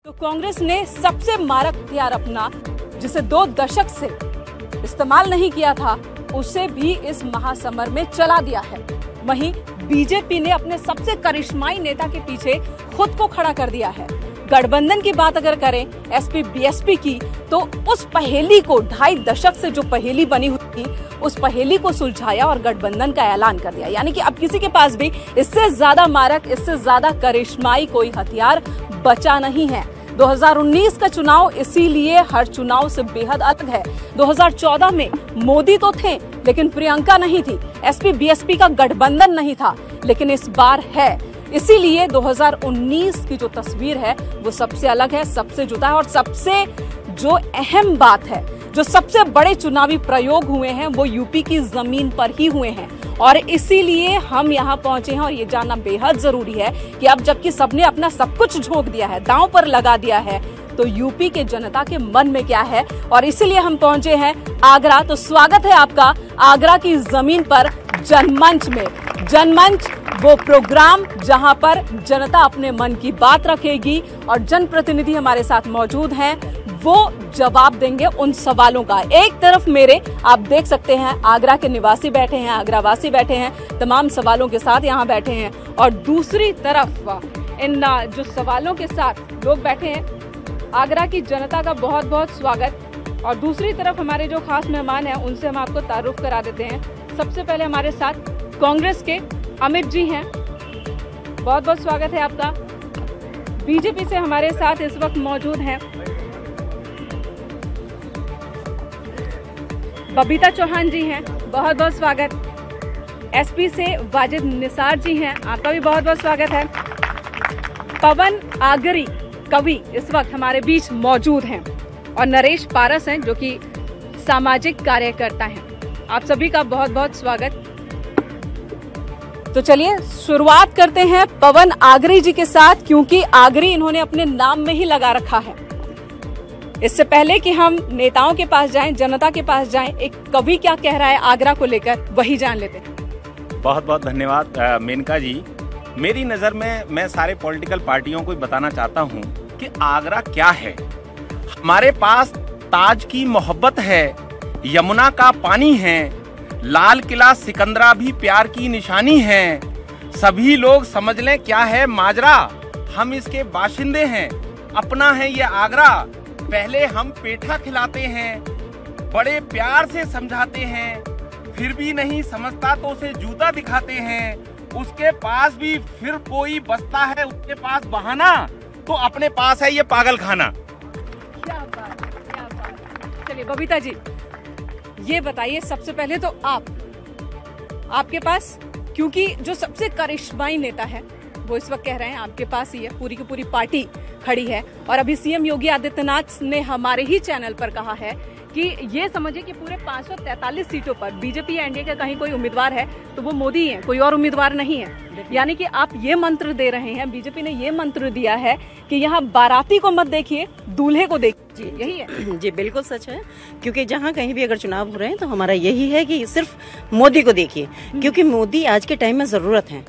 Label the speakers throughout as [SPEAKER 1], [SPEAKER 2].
[SPEAKER 1] तो कांग्रेस ने सबसे मारक हथियार अपना, जिसे 2 दशक से इस्तेमाल नहीं किया था, उसे भी इस महासमर में चला दिया है। वहीं बीजेपी ने अपने सबसे करिश्माई नेता के पीछे खुद को खड़ा कर दिया है। गठबंधन की बात अगर करें एसपी बीएसपी की, तो उस पहेली को 2.5 दशक से जो पहेली बनी हुई थी, उस पहेली को सुलझाया और गठबंधन का ऐलान कर दिया। यानी कि अब किसी के पास भी इससे ज्यादा मारक, इससे ज्यादा करिश्माई कोई हथियार बचा नहीं है। 2019 का चुनाव इसीलिए हर चुनाव से बेहद अलग है। 2014 में मोदी तो थे, लेकिन प्रियंका नहीं थी। एसपी बीएसपी का गठबंधन नहीं था, लेकिन इस बार है। इसीलिए 2019 की जो तस्वीर है वो सबसे अलग है, सबसे जुदा है। और सबसे जो अहम बात है, जो सबसे बड़े चुनावी प्रयोग हुए हैं, वो यूपी की जमीन पर ही हुए हैं। और इसीलिए हम यहाँ पहुंचे हैं। और ये जानना बेहद जरूरी है कि अब जबकि सबने अपना सब कुछ झोंक दिया है, दांव पर लगा दिया है, तो यूपी के जनता के मन में क्या है। और इसीलिए हम पहुंचे हैं आगरा। तो स्वागत है आपका आगरा की जमीन पर जनमंच में। जनमंच वो प्रोग्राम जहां पर जनता अपने मन की बात रखेगी और जनप्रतिनिधि हमारे साथ मौजूद हैं, वो जवाब देंगे उन सवालों का। एक तरफ मेरे आप देख सकते हैं आगरा के निवासी बैठे हैं, आगरावासी बैठे हैं, तमाम सवालों के साथ यहाँ बैठे हैं। और दूसरी तरफ इन जो सवालों के साथ लोग बैठे हैं, आगरा की जनता का बहुत बहुत स्वागत। और दूसरी तरफ हमारे जो खास मेहमान हैं, उनसे हम आपको तारुफ करा देते हैं। सबसे पहले हमारे साथ कांग्रेस के अमित जी हैं, बहुत बहुत स्वागत है आपका। बीजेपी से हमारे साथ इस वक्त मौजूद हैं बबीता चौहान जी हैं, बहुत बहुत स्वागत। एसपी से वाजिद निसार जी हैं, आपका भी बहुत बहुत स्वागत है। पवन आगरी कवि इस वक्त हमारे बीच मौजूद हैं। और नरेश पारस हैं, जो कि सामाजिक कार्यकर्ता हैं। आप सभी का बहुत बहुत स्वागत। तो चलिए शुरुआत करते हैं पवन आगरी जी के साथ, क्योंकि आगरी इन्होंने अपने नाम में ही लगा रखा है। इससे पहले कि हम नेताओं के पास जाएं, जनता के पास जाएं, एक कवि क्या कह रहा है आगरा को लेकर, वही जान लेते हैं।
[SPEAKER 2] बहुत बहुत धन्यवाद मेनका जी। मेरी नज़र में मैं सारे पॉलिटिकल पार्टियों को बताना चाहता हूं कि आगरा क्या है। हमारे पास ताज की मोहब्बत है, यमुना का पानी है, लाल किला सिकंदरा भी प्यार की निशानी है। सभी लोग समझ लें क्या है माजरा, हम इसके बाशिंदे हैं, अपना है ये आगरा। पहले हम पेठा खिलाते हैं, बड़े प्यार से समझाते हैं, फिर भी नहीं समझता तो उसे जूता दिखाते हैं। उसके पास भी फिर कोई बसता है, उसके पास बहाना, तो अपने पास है ये पागल खाना।
[SPEAKER 1] क्या बात, क्या बात। चलिए बबीता जी, ये बताइए सबसे पहले तो आपके पास, क्योंकि जो सबसे करिश्माई नेता है वो इस वक्त कह रहे हैं आपके पास ही है, पूरी की पूरी पार्टी खड़ी है। और अभी सीएम योगी आदित्यनाथ ने हमारे ही चैनल पर कहा है कि ये समझिए कि पूरे 543 सीटों पर बीजेपी एनडीए का कहीं कोई उम्मीदवार है तो वो मोदी ही है, कोई और उम्मीदवार नहीं है। यानी कि आप ये मंत्र दे रहे हैं, बीजेपी ने ये मंत्र दिया है कि यहाँ बाराती को मत देखिए, दूल्हे को देखिए। यही है
[SPEAKER 3] जी, बिल्कुल सच है। क्योंकि जहाँ कहीं भी अगर चुनाव हो रहे हैं तो हमारा यही है कि सिर्फ मोदी को देखिए, क्योंकि मोदी आज के टाइम में जरूरत है।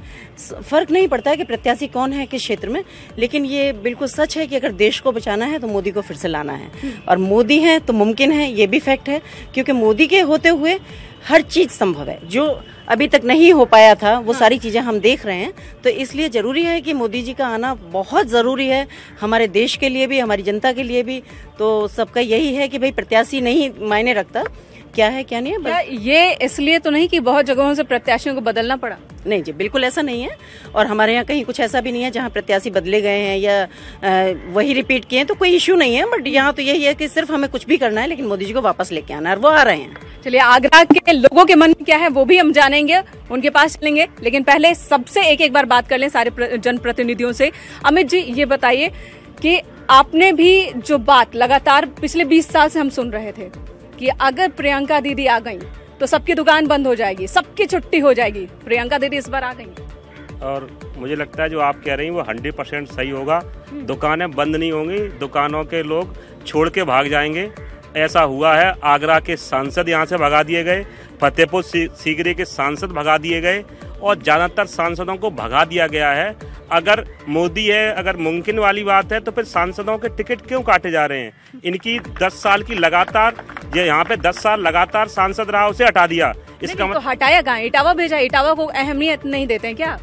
[SPEAKER 3] फर्क नहीं पड़ता है कि प्रत्याशी कौन है किस क्षेत्र में, लेकिन ये बिल्कुल सच है कि अगर देश को बचाना है तो मोदी को फिर से लाना है। और मोदी है तो मुमकिन है, ये भी फैक्ट है, क्योंकि मोदी के होते हुए हर चीज संभव है। जो अभी तक नहीं हो पाया था वो सारी चीजें हम देख रहे हैं। तो इसलिए जरूरी है कि मोदी जी का आना बहुत जरूरी है, हमारे देश के लिए भी, हमारी जनता के लिए भी। तो सबका यही है कि भाई प्रत्याशी नहीं मायने रखता क्या है क्या नहीं है।
[SPEAKER 1] क्या ये इसलिए तो नहीं कि बहुत जगहों से प्रत्याशियों को बदलना पड़ा?
[SPEAKER 3] नहीं जी, बिल्कुल ऐसा नहीं है। और हमारे यहाँ कहीं कुछ ऐसा भी नहीं है जहाँ प्रत्याशी बदले गए हैं या वही रिपीट किए हैं, तो कोई इश्यू नहीं है। बट यहाँ तो यही है कि सिर्फ हमें कुछ भी करना है, लेकिन मोदी जी को वापस लेके आना है, और वो आ रहे हैं।
[SPEAKER 1] चलिए आगरा के लोगों के मन में क्या है वो भी हम जानेंगे, उनके पास चलेंगे। लेकिन पहले सबसे एक बार बात कर लें सारे जनप्रतिनिधियों से। अमित जी, ये बताइए कि आपने भी जो बात लगातार पिछले 20 साल से हम सुन रहे थे कि अगर प्रियंका दीदी आ गई तो सबकी दुकान बंद हो जाएगी, सबकी छुट्टी हो जाएगी। प्रियंका दीदी इस बार आ गई
[SPEAKER 4] और मुझे लगता है जो आप कह रही हैं वो 100% सही होगा। दुकानें बंद नहीं होंगी, दुकानों के लोग छोड़ के भाग जाएंगे। ऐसा हुआ है, आगरा के सांसद यहाँ से भगा दिए गए, फतेहपुर सीकरी के सांसद भगा दिए गए, और ज्यादातर सांसदों को भगा दिया गया है अगर मोदी है, अगर मुमकिन वाली बात है तो फिर सांसदों के टिकट क्यों काटे जा रहे हैं? इनकी 10 साल की लगातार, ये यहाँ पे 10 साल लगातार सांसद रहा, उसे हटा दिया।
[SPEAKER 1] इसका मतलब तो हटाया कहाँ? इटावा भेजा, इटावा को अहमियत नहीं देते हैं क्या?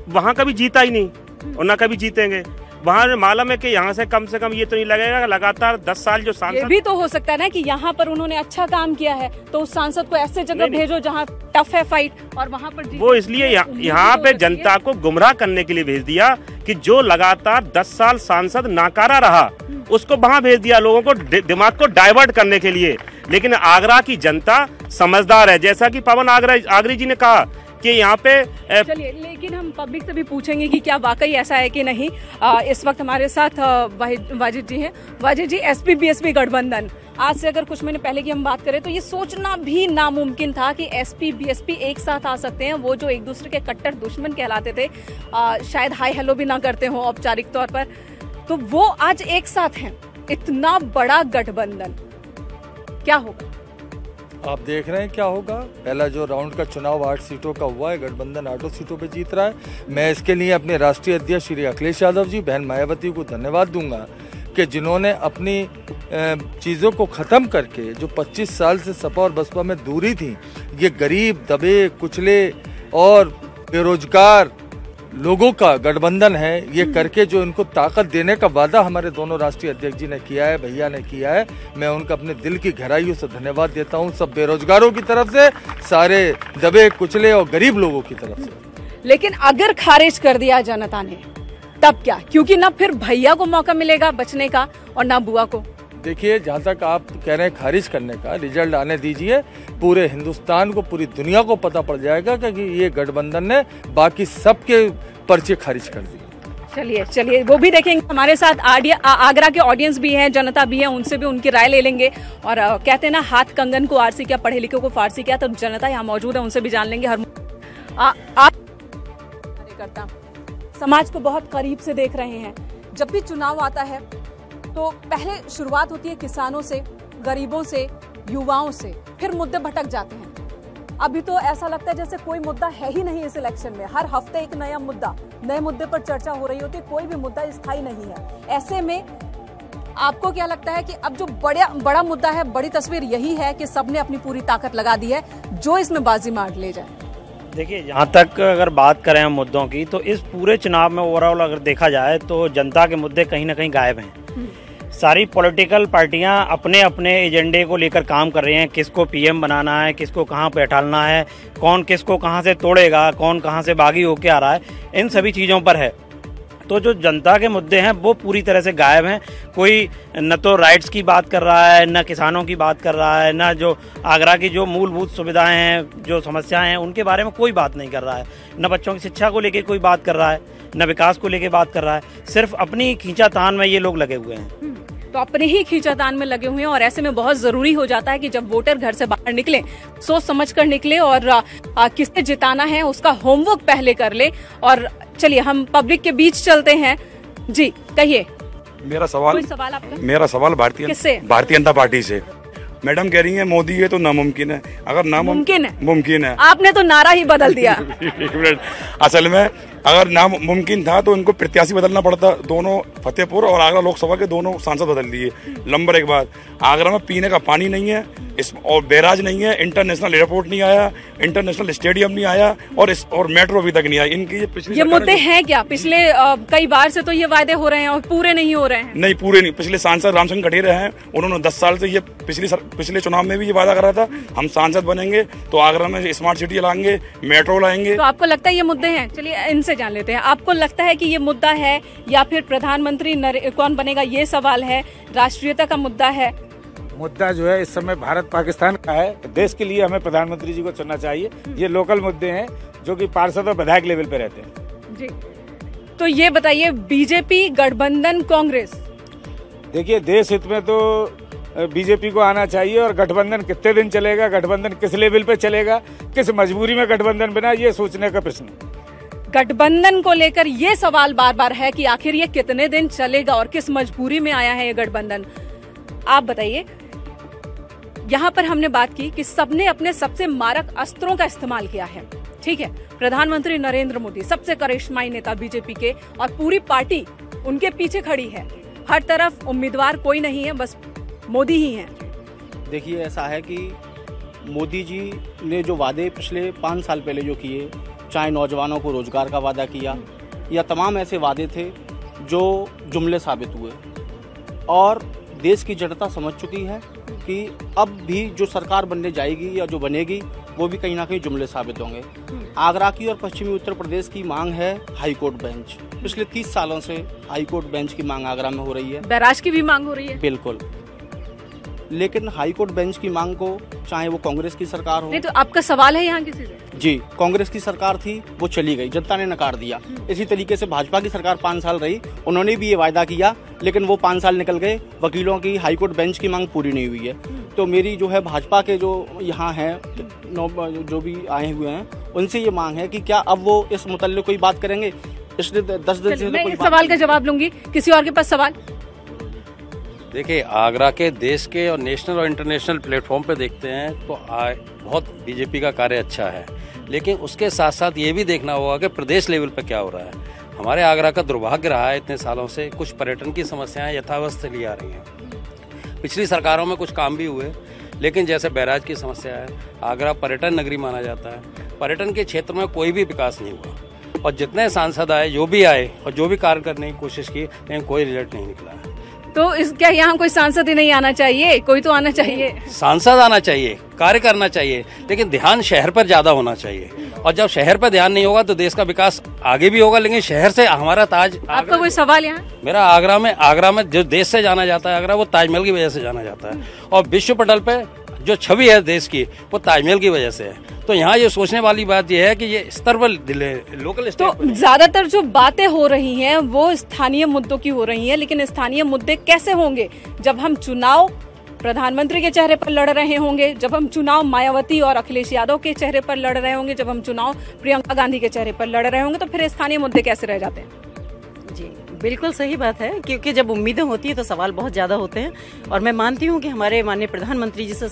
[SPEAKER 4] वहाँ कभी जीता ही नहीं और न कभी जीतेंगे। वहाँ मालूम है कि यहाँ से कम ये तो नहीं लगेगा लगातार 10 साल जो सांसद।
[SPEAKER 1] ये भी तो हो सकता है ना कि यहाँ पर उन्होंने अच्छा काम किया है तो उस सांसद को ऐसे जगह भेजो जहाँ टफ है फाइट और वहाँ पर
[SPEAKER 4] वो इसलिए यहाँ पे जनता को गुमराह करने के लिए भेज दिया कि जो लगातार 10 साल सांसद नाकारा रहा उसको वहाँ भेज दिया, लोगों को दिमाग को डाइवर्ट करने के लिए। लेकिन आगरा की जनता समझदार है, जैसा कि पवन आगरी जी ने कहा कि यहाँ पे
[SPEAKER 1] चलिए, लेकिन हम पब्लिक से भी पूछेंगे कि क्या वाकई ऐसा है कि नहीं। इस वक्त हमारे साथ वाजिद जी हैं। वाजिद जी, एसपी बीएसपी गठबंधन, आज से अगर कुछ महीने पहले की हम बात करें तो ये सोचना भी नामुमकिन था कि एसपी बीएसपी एक साथ आ सकते हैं। वो जो एक दूसरे के कट्टर दुश्मन कहलाते थे, शायद हाई हेलो भी ना करते हो औपचारिक तौर पर, तो वो आज एक साथ हैं। इतना बड़ा गठबंधन, क्या होगा?
[SPEAKER 5] आप देख रहे हैं क्या होगा। पहला जो राउंड का चुनाव 8 सीटों का हुआ है, गठबंधन 8 सीटों पे जीत रहा है। मैं इसके लिए अपने राष्ट्रीय अध्यक्ष श्री अखिलेश यादव जी, बहन मायावती को धन्यवाद दूंगा कि जिन्होंने अपनी चीज़ों को ख़त्म करके, जो 25 साल से सपा और बसपा में दूरी थी, ये गरीब, दबे कुचले और बेरोजगार लोगों का गठबंधन है, ये करके जो इनको ताकत देने का वादा हमारे दोनों राष्ट्रीय अध्यक्ष जी ने किया है, भैया ने किया है, मैं उनका अपने दिल की गहराइयों से धन्यवाद देता हूं, सब बेरोजगारों की तरफ से, सारे दबे कुचले और गरीब लोगों की तरफ से।
[SPEAKER 1] लेकिन अगर खारिज कर दिया जनता ने तब क्या? क्योंकि ना फिर भैया को मौका मिलेगा बचने का और ना बुआ को।
[SPEAKER 5] देखिए, जहाँ तक आप कह रहे हैं खारिज करने का, रिजल्ट आने दीजिए, पूरे हिंदुस्तान को, पूरी दुनिया को पता पड़ जाएगा कि ये गठबंधन ने बाकी सबके पर्चे खारिज कर दिए।
[SPEAKER 1] चलिए वो भी देखेंगे। हमारे साथ आगरा के ऑडियंस भी है, जनता भी है, उनसे भी उनकी राय ले लेंगे। और कहते हैं ना, हाथ कंगन को आरसी क्या, पढ़े लिखे को फारसी क्या, तो जनता यहाँ मौजूद है, उनसे भी जान लेंगे। आप कार्यकर्ता समाज को बहुत करीब से देख रहे हैं। जब भी चुनाव आता है तो पहले शुरुआत होती है किसानों से, गरीबों से, युवाओं से, फिर मुद्दे भटक जाते हैं। अभी तो ऐसा लगता है जैसे कोई मुद्दा है ही नहीं इस इलेक्शन में। हर हफ्ते एक नया मुद्दा, नए मुद्दे पर चर्चा हो रही होती है, कोई भी मुद्दा स्थायी नहीं है। ऐसे में आपको क्या लगता है कि अब जो बड़ा मुद्दा है, बड़ी तस्वीर यही है कि सबने अपनी पूरी ताकत लगा दी है, जो इसमें बाजी मार ले जाए?
[SPEAKER 6] देखिए, जहाँ तक अगर बात करें हम मुद्दों की, तो इस पूरे चुनाव में ओवरऑल अगर देखा जाए तो जनता के मुद्दे कहीं ना कहीं गायब हैं। सारी पॉलिटिकल पार्टियां अपने अपने एजेंडे को लेकर काम कर रही हैं। किसको पीएम बनाना है, किसको कहां पे बैठालना है, कौन किसको कहां से तोड़ेगा, कौन कहां से बागी होके आ रहा है, इन सभी चीज़ों पर है। तो जो जनता के मुद्दे हैं वो पूरी तरह से गायब हैं। कोई न तो राइट्स की बात कर रहा है, न किसानों की बात कर रहा है, न जो आगरा की जो मूलभूत सुविधाएं हैं, जो समस्याएं हैं, उनके बारे में कोई बात नहीं कर रहा है। न बच्चों की शिक्षा को लेकर कोई बात कर रहा है, न विकास को लेकर बात कर रहा है। सिर्फ अपनी खींचातान में ये लोग लगे हुए हैं।
[SPEAKER 1] तो अपने ही खींचातान में लगे हुए हैं। और ऐसे में बहुत जरूरी हो जाता है कि जब वोटर घर से बाहर निकले, सोच समझ कर निकले और किसे जिताना है उसका होमवर्क पहले कर ले। और चलिए हम पब्लिक के बीच चलते हैं। जी कहिए।
[SPEAKER 7] मेरा सवाल
[SPEAKER 1] आपका?
[SPEAKER 7] मेरा सवाल भारतीय जनता पार्टी से। मैडम कह रही है मोदी है तो नामुमकिन है। अगर नामुमकिन है, मुमकिन है।
[SPEAKER 1] आपने तो नारा ही बदल दिया।
[SPEAKER 7] एक मिनट, असल में अगर नामुमकिन था तो इनको प्रत्याशी बदलना पड़ता। दोनों फतेहपुर और आगरा लोकसभा के दोनों सांसद बदल दिए। नंबर एक बात, आगरा में पीने का पानी नहीं है, और बैराज नहीं है, इंटरनेशनल एयरपोर्ट नहीं आया, इंटरनेशनल स्टेडियम नहीं आया, और मेट्रो अभी तक नहीं आया। इनकी
[SPEAKER 1] ये मुद्दे हैं क्या? पिछले कई बार से तो ये वायदे हो रहे हैं और पूरे नहीं हो रहे हैं।
[SPEAKER 7] नहीं, पूरे नहीं। पिछले सांसद रामचंद्र कटेरे हैं, उन्होंने 10 साल से ये पिछले चुनाव में भी ये वादा करा था, हम सांसद बनेंगे तो आगरा में स्मार्ट सिटी लाएंगे, मेट्रो लाएंगे।
[SPEAKER 1] तो आपको लगता है ये मुद्दे हैं? चलिए इनसे जान लेते हैं। आपको लगता है कि ये मुद्दा है या फिर प्रधानमंत्री कौन बनेगा ये सवाल है, राष्ट्रीयता का मुद्दा है?
[SPEAKER 8] मुद्दा जो है इस समय भारत पाकिस्तान का है। देश के लिए हमें प्रधानमंत्री जी को चुनना चाहिए। ये लोकल मुद्दे हैं जो कि पार्षद और विधायक लेवल पे रहते हैं।
[SPEAKER 1] जी, तो ये बताइए, बीजेपी गठबंधन कांग्रेस,
[SPEAKER 8] देखिए देश हित में तो बीजेपी को आना चाहिए। और गठबंधन कितने दिन चलेगा, गठबंधन किस लेवल पे चलेगा, किस मजबूरी में गठबंधन बना, ये सोचने का प्रश्न।
[SPEAKER 1] गठबंधन को लेकर ये सवाल बार बार है कि आखिर ये कितने दिन चलेगा और किस मजबूरी में आया है ये गठबंधन। आप बताइए। यहाँ पर हमने बात की कि सबने अपने सबसे मारक अस्त्रों का इस्तेमाल किया है, ठीक है, प्रधानमंत्री नरेंद्र मोदी सबसे करिश्माई नेता बीजेपी के और पूरी पार्टी उनके पीछे खड़ी है। हर तरफ उम्मीदवार कोई नहीं है, बस मोदी ही हैं।
[SPEAKER 9] देखिए, ऐसा है कि मोदी जी ने जो वादे पिछले 5 साल पहले जो किए, चाहे नौजवानों को रोजगार का वादा किया या तमाम ऐसे वादे थे जो जुमले साबित हुए, और देश की जनता समझ चुकी है कि अब भी जो सरकार बनने जाएगी या जो बनेगी वो भी कहीं ना कहीं जुमले साबित होंगे। आगरा की और पश्चिमी उत्तर प्रदेश की मांग है हाई कोर्ट बेंच। पिछले 30 सालों से हाई कोर्ट बेंच की मांग आगरा में हो रही है।
[SPEAKER 1] बैराज की भी मांग हो रही है।
[SPEAKER 9] बिल्कुल, लेकिन हाई कोर्ट बेंच की मांग को चाहे वो कांग्रेस की सरकार हो।
[SPEAKER 1] नहीं तो आपका सवाल है यहाँ किसी से?
[SPEAKER 9] जी, कांग्रेस की सरकार थी, वो चली गई, जनता ने नकार दिया। इसी तरीके से भाजपा की सरकार 5 साल रही, उन्होंने भी ये वायदा किया, लेकिन वो 5 साल निकल गए, वकीलों की हाई कोर्ट बेंच की मांग पूरी नहीं हुई है। तो मेरी जो है भाजपा के जो यहाँ हैं, जो भी आए हुए हैं, उनसे ये मांग है कि क्या अब वो इस मुतल्लिक़ कोई बात करेंगे? पिछले 10 दिन से
[SPEAKER 1] मैं इस सवाल का जवाब लूंगी। किसी और के पास सवाल?
[SPEAKER 10] देखिए, आगरा के देश के और नेशनल और इंटरनेशनल प्लेटफॉर्म पे देखते हैं तो बहुत बीजेपी का कार्य अच्छा है, लेकिन उसके साथ साथ ये भी देखना होगा कि प्रदेश लेवल पे क्या हो रहा है। हमारे आगरा का दुर्भाग्य रहा है इतने सालों से, कुछ पर्यटन की समस्याएं यथावस्थ चली आ रही हैं। पिछली सरकारों में कुछ काम भी हुए, लेकिन जैसे बैराज की समस्या है, आगरा पर्यटन नगरी माना जाता है, पर्यटन के क्षेत्र में कोई भी विकास नहीं हुआ। और जितने सांसद आए, जो भी आए और जो भी कार्य करने की कोशिश की, लेकिन कोई रिजल्ट नहीं निकला है।
[SPEAKER 1] तो क्या यहाँ कोई सांसद ही नहीं आना चाहिए? कोई तो आना चाहिए।
[SPEAKER 10] सांसद आना चाहिए, कार्य करना चाहिए, लेकिन ध्यान शहर पर ज्यादा होना चाहिए। और जब शहर पर ध्यान नहीं होगा तो देश का विकास आगे भी होगा, लेकिन शहर से हमारा ताज।
[SPEAKER 1] आपका कोई सवाल यहाँ?
[SPEAKER 10] मेरा आगरा में जो देश से जाना जाता है आगरा, वो ताजमहल की वजह से जाना जाता है, और विश्व पटल पे जो छवि है देश की, वो ताजमहल की वजह से है। तो यहाँ ये सोचने वाली बात ये है कि ये स्तर पर लोकल स्तर
[SPEAKER 1] तो ज्यादातर जो बातें हो रही हैं वो स्थानीय मुद्दों की हो रही हैं, लेकिन स्थानीय मुद्दे कैसे होंगे जब हम चुनाव प्रधानमंत्री के चेहरे पर लड़ रहे होंगे, जब हम चुनाव मायावती और अखिलेश यादव के चेहरे पर लड़ रहे होंगे, जब हम चुनाव प्रियंका गांधी के चेहरे पर लड़ रहे होंगे, तो फिर स्थानीय मुद्दे कैसे रह जाते हैं?
[SPEAKER 3] जी, बिल्कुल सही बात है, क्योंकि जब उम्मीदें होती है तो सवाल बहुत ज़्यादा होते हैं। और मैं मानती हूँ कि हमारे माननीय प्रधानमंत्री जी से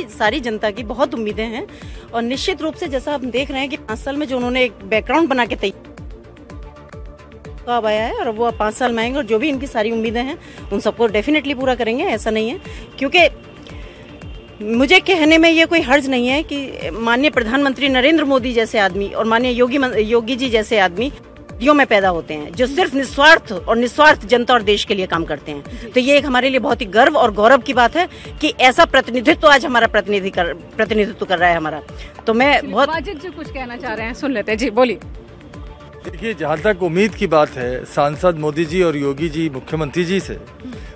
[SPEAKER 3] सारी जनता की बहुत उम्मीदें हैं। और निश्चित रूप से जैसा हम देख रहे हैं कि 5 साल में जो उन्होंने एक बैकग्राउंड बना के तैयार आया है, और वो 5 साल में आएंगे और जो भी इनकी सारी उम्मीदें हैं उन सबको डेफिनेटली पूरा करेंगे। ऐसा नहीं है, क्योंकि मुझे कहने में ये कोई हर्ज नहीं है कि माननीय प्रधानमंत्री नरेंद्र मोदी जैसे आदमी और माननीय योगी जी जैसे आदमी में पैदा होते हैं, जो सिर्फ निस्वार्थ जनता और देश के लिए काम करते हैं। तो ये एक हमारे लिए बहुत ही गर्व और गौरव की बात है कि ऐसा प्रतिनिधित्व आज हमारा प्रतिनिधित्व कर रहा है हमारा। तो मैं बहुत
[SPEAKER 1] वाजिद जी कुछ कहना चाह रहे हैं, सुन लेते हैं। जी बोलिए।
[SPEAKER 5] देखिए, जहाँ तक उम्मीद की बात है, सांसद मोदी जी और योगी जी मुख्यमंत्री जी से,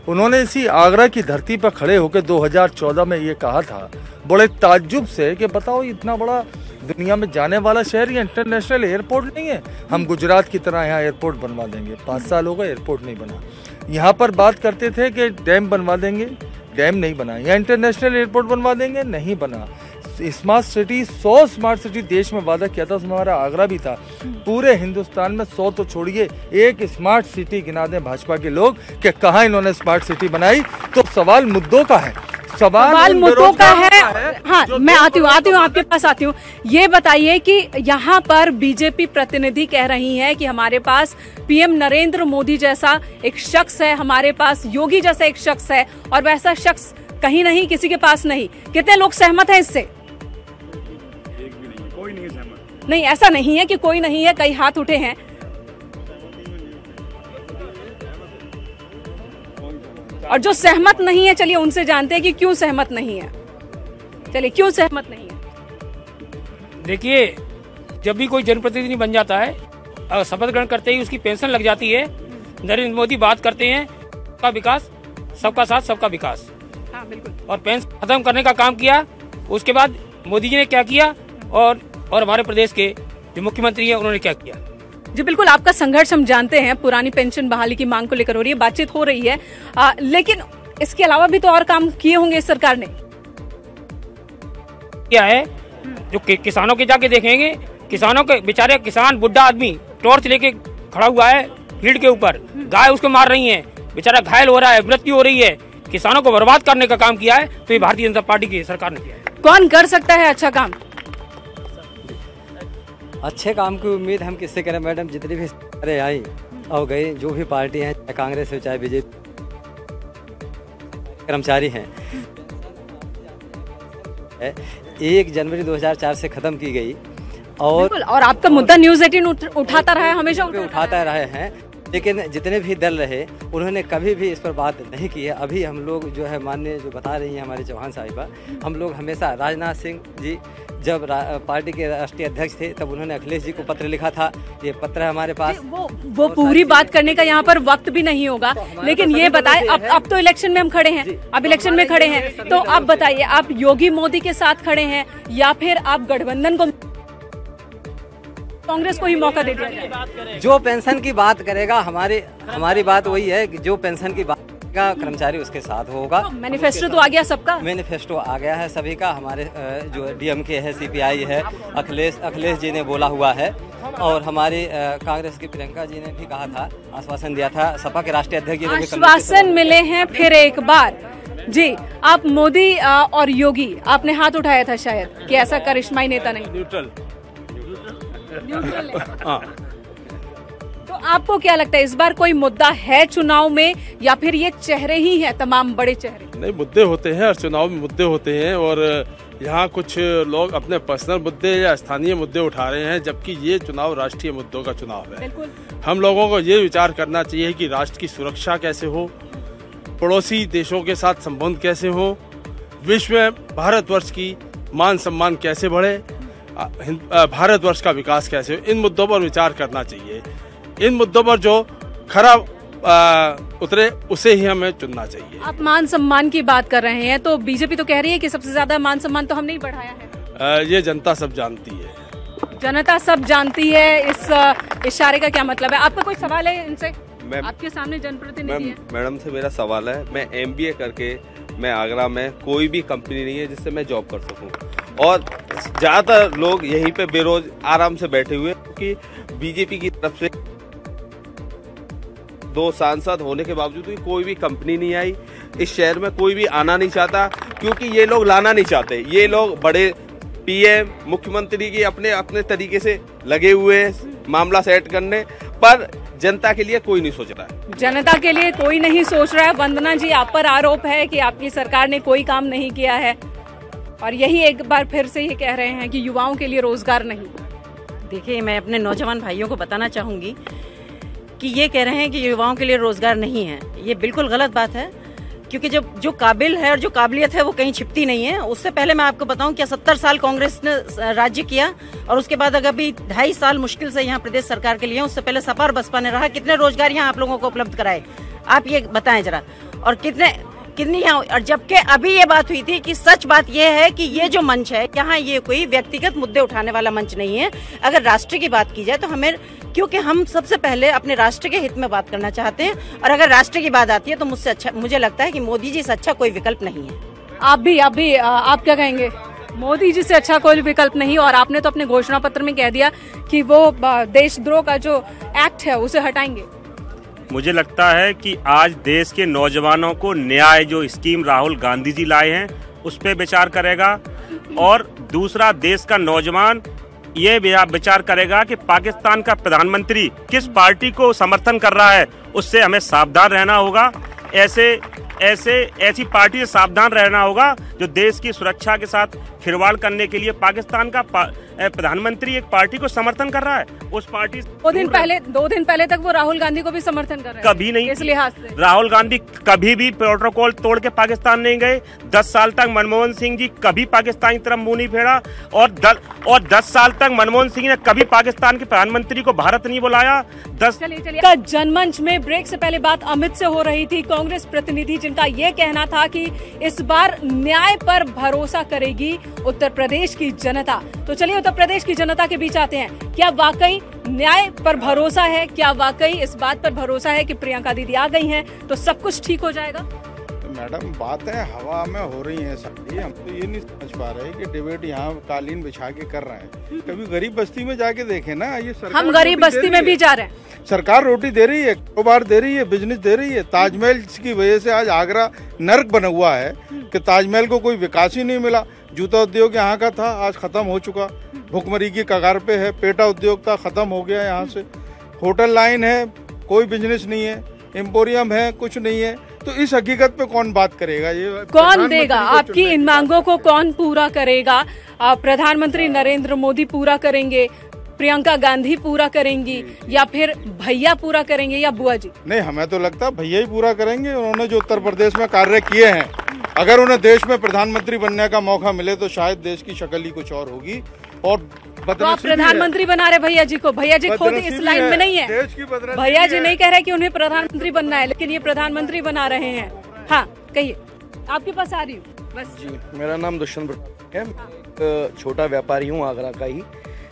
[SPEAKER 5] उन्होंने इसी आगरा की धरती पर खड़े होकर 2014 में ये कहा था बड़े ताज्जुब से कि बताओ, इतना बड़ा दुनिया में जाने वाला शहर, ये इंटरनेशनल एयरपोर्ट नहीं है, हम गुजरात की तरह यहाँ एयरपोर्ट बनवा देंगे। 5 साल हो गए, एयरपोर्ट नहीं बना। यहाँ पर बात करते थे कि डैम बनवा देंगे, डैम नहीं बना। यहाँ इंटरनेशनल एयरपोर्ट बनवा देंगे, नहीं बना। स्मार्ट सिटी, 100 स्मार्ट सिटी देश में वादा किया था, उसमें हमारा आगरा भी था। पूरे हिंदुस्तान में 100 तो छोड़िए, एक स्मार्ट सिटी गिना दें भाजपा के लोग कि कहाँ इन्होंने स्मार्ट सिटी बनाई। तो सवाल मुद्दों का है, सवाल मुद्दों का है।
[SPEAKER 1] हाँ, मैं आती हूँ आपके पास आती हूँ। ये बताइए कि यहाँ पर बीजेपी प्रतिनिधि कह रही है कि हमारे पास पीएम नरेंद्र मोदी जैसा एक शख्स है, हमारे पास योगी जैसा एक शख्स है, और वैसा शख्स कहीं नहीं, किसी के पास नहीं। कितने लोग सहमत हैं इससे?
[SPEAKER 7] कोई नहीं सहमत।
[SPEAKER 1] नहीं, ऐसा नहीं है कि कोई नहीं है, कई हाथ उठे हैं। और जो सहमत नहीं है, चलिए उनसे जानते हैं कि क्यों सहमत नहीं है। चलिए, क्यों सहमत नहीं है?
[SPEAKER 11] देखिए, जब भी कोई जनप्रतिनिधि बन जाता है, शपथ ग्रहण करते ही उसकी पेंशन लग जाती है। नरेंद्र मोदी बात करते हैं सबका विकास, सबका साथ, सबका विकास।
[SPEAKER 1] हाँ, बिल्कुल।
[SPEAKER 11] और पेंशन खत्म करने का काम किया। उसके बाद मोदी जी ने क्या किया, और हमारे प्रदेश के जो मुख्यमंत्री हैं उन्होंने क्या किया।
[SPEAKER 1] जी बिल्कुल, आपका संघर्ष हम जानते हैं, पुरानी पेंशन बहाली की मांग को लेकर हो रही है, बातचीत हो रही है, लेकिन इसके अलावा भी तो और काम किए होंगे इस सरकार ने।
[SPEAKER 11] क्या है जो किसानों के जाके देखेंगे, किसानों के बेचारे किसान, बुढ़ा आदमी टॉर्च लेके खड़ा हुआ है ग्रिड के ऊपर, गाय उसको मार रही है, बेचारा घायल हो रहा है, मृत्यु हो रही है। किसानों को बर्बाद करने का काम किया है, तो ये भारतीय जनता पार्टी की सरकार ने किया है।
[SPEAKER 1] कौन कर सकता है अच्छा काम?
[SPEAKER 12] अच्छे काम की उम्मीद हम किससे करें मैडम, जितनी भी सरकारें आई और गई, जो भी पार्टी हैं, चाहे कांग्रेस हो चाहे बीजेपी, कर्मचारी हैं, 1 जनवरी 2004 से खत्म की गई
[SPEAKER 1] और आपका मुद्दा न्यूज़ 18 उठाता रहा है, हमेशा
[SPEAKER 12] उठाता रहे हैं, लेकिन जितने भी दल रहे उन्होंने कभी भी इस पर बात नहीं की है। अभी हम लोग जो है माननीय जो बता रही हैं हमारे चौहान साहिबा, हम लोग हमेशा राजनाथ सिंह जी जब पार्टी के राष्ट्रीय अध्यक्ष थे तब उन्होंने अखिलेश जी को पत्र लिखा था, ये पत्र है हमारे पास।
[SPEAKER 1] वो पूरी बात करने का यहाँ पर वक्त भी नहीं होगा, लेकिन ये बताएं अब तो इलेक्शन में हम खड़े हैं, अब इलेक्शन में खड़े हैं, तो आप बताइए आप योगी मोदी के साथ खड़े हैं या फिर आप गठबंधन को, कांग्रेस को ही मौका दे दिया जाए?
[SPEAKER 12] जो पेंशन की बात करेगा, हमारी बात वही है कि जो पेंशन की बात का कर्मचारी उसके साथ होगा।
[SPEAKER 1] तो मैनिफेस्टो तो आ गया सबका,
[SPEAKER 12] मैनिफेस्टो आ गया है सभी का, हमारे जो डीएमके है, सीपीआई है, अखिलेश जी ने बोला हुआ है, और हमारी कांग्रेस की प्रियंका जी ने भी कहा था, आश्वासन दिया था, सपा के राष्ट्रीय अध्यक्ष जी ने भी
[SPEAKER 1] आश्वासन मिले हैं। फिर एक बार जी, आप मोदी और योगी, आपने हाथ उठाया था शायद कि ऐसा करिश्माई नेता नहीं, न्यूट्रल हाँ। तो आपको क्या लगता है इस बार कोई मुद्दा है चुनाव में, या फिर ये चेहरे ही हैं, तमाम बड़े चेहरे?
[SPEAKER 13] नहीं, मुद्दे होते हैं और चुनाव में मुद्दे होते हैं, और यहाँ कुछ लोग अपने पर्सनल मुद्दे या स्थानीय मुद्दे उठा रहे हैं, जबकि ये चुनाव राष्ट्रीय मुद्दों का चुनाव है। हम लोगों को ये विचार करना चाहिए कि राष्ट्र की सुरक्षा कैसे हो, पड़ोसी देशों के साथ संबंध कैसे हो, विश्व में भारतवर्ष की मान सम्मान कैसे बढ़े, भारतवर्ष का विकास कैसे हो, इन मुद्दों पर विचार करना चाहिए। इन मुद्दों पर जो खरा उतरे उसे ही हमें चुनना चाहिए।
[SPEAKER 1] आप मान सम्मान की बात कर रहे हैं, तो बीजेपी तो कह रही है कि सबसे ज्यादा मान सम्मान तो हमने ही बढ़ाया है।
[SPEAKER 13] ये जनता सब जानती है,
[SPEAKER 1] जनता सब जानती है। इस इशारे का क्या मतलब है? आपका कोई सवाल है इनसे? आपके सामने जनप्रतिनिधि है।
[SPEAKER 14] मैडम से मेरा सवाल है, मैं MBA करके मैं आगरा में, कोई भी कंपनी नहीं है जिससे मैं जॉब कर सकूं, और ज्यादातर लोग यहीं पे बेरोज आराम से बैठे हुए, क्योंकि बीजेपी की तरफ से 2 सांसद होने के बावजूद भी कोई भी कंपनी नहीं आई। इस शहर में कोई भी आना नहीं चाहता, क्योंकि ये लोग लाना नहीं चाहते। ये लोग बड़े PM मुख्यमंत्री की अपने तरीके से लगे हुए हैं मामला सेट करने, पर जनता के लिए कोई नहीं सोच रहा है।
[SPEAKER 1] जनता के लिए कोई नहीं सोच रहा है। वंदना जी, आप पर आरोप है कि आपकी सरकार ने कोई काम नहीं किया है, और यही एक बार फिर से ये कह रहे हैं कि युवाओं के लिए रोजगार नहीं।
[SPEAKER 3] देखिए, मैं अपने नौजवान भाइयों को बताना चाहूंगी कि ये कह रहे हैं कि युवाओं के लिए रोजगार नहीं है, ये बिल्कुल गलत बात है, क्योंकि जब जो काबिल है और जो काबिलियत है वो कहीं छिपती नहीं है। उससे पहले मैं आपको बताऊं कि 70 साल कांग्रेस ने राज्य किया, और उसके बाद अगर अभी 2.5 साल मुश्किल से यहाँ प्रदेश सरकार के लिए, उससे पहले सपा और बसपा ने रहा। कितने रोजगार यहाँ आप लोगों को उपलब्ध कराए, आप ये बताएं जरा, और कितनी यहाँ। और जबकि अभी ये बात हुई थी कि सच बात ये है कि ये जो मंच है यहाँ, ये कोई व्यक्तिगत मुद्दे उठाने वाला मंच नहीं है। अगर राष्ट्र की बात की जाए तो हमें, क्योंकि हम सबसे पहले अपने राष्ट्र के हित में बात करना चाहते हैं, और अगर राष्ट्र की बात आती है तो मुझसे अच्छा, मुझे लगता है कि मोदी जी से अच्छा कोई विकल्प नहीं है।
[SPEAKER 1] आप क्या कहेंगे? मोदी जी से अच्छा कोई विकल्प नहीं, और आपने तो अपने घोषणा पत्र में कह दिया कि वो देशद्रोह का जो एक्ट है उसे हटाएंगे।
[SPEAKER 4] मुझे लगता है कि आज देश के नौजवानों को न्याय, जो स्कीम राहुल गांधी जी लाए हैं, उस पर विचार करेगा, और दूसरा देश का नौजवान ये विचार करेगा कि पाकिस्तान का प्रधानमंत्री किस पार्टी को समर्थन कर रहा है, उससे हमें सावधान रहना होगा। ऐसी पार्टी से सावधान रहना होगा जो देश की सुरक्षा के साथ खिलवाड़ करने के लिए पाकिस्तान का प्रधानमंत्री एक पार्टी को समर्थन कर रहा है, उस पार्टी
[SPEAKER 1] 2 दिन पहले तक वो राहुल गांधी को भी समर्थन कर रहे हैं।
[SPEAKER 4] कभी नहीं,
[SPEAKER 1] इस लिहाज से
[SPEAKER 4] राहुल गांधी कभी भी प्रोटोकॉल तोड़ के पाकिस्तान नहीं गए। 10 साल तक मनमोहन सिंह जी कभी पाकिस्तान की तरफ मुंह नहीं फेरा, और 10 साल तक मनमोहन सिंह ने कभी पाकिस्तान के प्रधानमंत्री को भारत नहीं बुलाया।
[SPEAKER 1] चलिए जनमंच में ब्रेक से पहले बात अमित से हो रही थी, कांग्रेस प्रतिनिधि, जिनका ये कहना था कि इस बार न्याय पर भरोसा करेगी उत्तर प्रदेश की जनता। तो चलिए उत्तर प्रदेश की जनता के बीच आते हैं। क्या वाकई न्याय पर भरोसा है? क्या वाकई इस बात पर भरोसा है कि प्रियंका दीदी आ गई हैं तो सब कुछ ठीक हो जाएगा?
[SPEAKER 15] मैडम बातें हवा में हो रही हैं सारी। हम तो ये नहीं समझ पा रहे कि डिबेट यहाँ कालीन बिछा के कर रहे हैं। कभी गरीब बस्ती में जाके देखें ना, ये सरकार
[SPEAKER 1] हम गरीब बस्ती में भी जा रहे हैं।
[SPEAKER 15] सरकार रोटी दे रही है, कारोबार दे रही है, बिजनेस दे रही है। ताजमहल की वजह से आज आगरा नर्क बना हुआ है कि ताजमहल को कोई विकास ही नहीं मिला। जूता उद्योग यहाँ का था, आज खत्म हो चुका, भुखमरी की कगार पे है। पेटा उद्योग था, खत्म हो गया यहाँ से। होटल लाइन है, कोई बिजनेस नहीं है। एम्पोरियम है, कुछ नहीं है। तो इस हकीकत पे कौन बात करेगा? ये
[SPEAKER 1] कौन देगा? आपकी इन मांगों को कौन पूरा करेगा? प्रधानमंत्री नरेंद्र मोदी पूरा करेंगे, प्रियंका गांधी पूरा करेंगी, या फिर भैया पूरा करेंगे, या बुआ जी?
[SPEAKER 15] नहीं, हमें तो लगता है भैया ही पूरा करेंगे। उन्होंने जो उत्तर प्रदेश में कार्य किए हैं, अगर उन्हें देश में प्रधानमंत्री बनने का मौका मिले तो शायद देश की शक्ल ही कुछ और होगी। और
[SPEAKER 1] तो आप प्रधानमंत्री बना रहे भैया जी को? भैया जी खुद इस लाइन में नहीं है। भैया जी नहीं कह रहे कि उन्हें प्रधानमंत्री बनना है, लेकिन ये प्रधानमंत्री बना रहे हैं। हाँ, कहिए, आपके पास आ रही हूँ बस।
[SPEAKER 16] जी, मेरा नाम दुष्यंत है, छोटा व्यापारी हूँ आगरा का ही।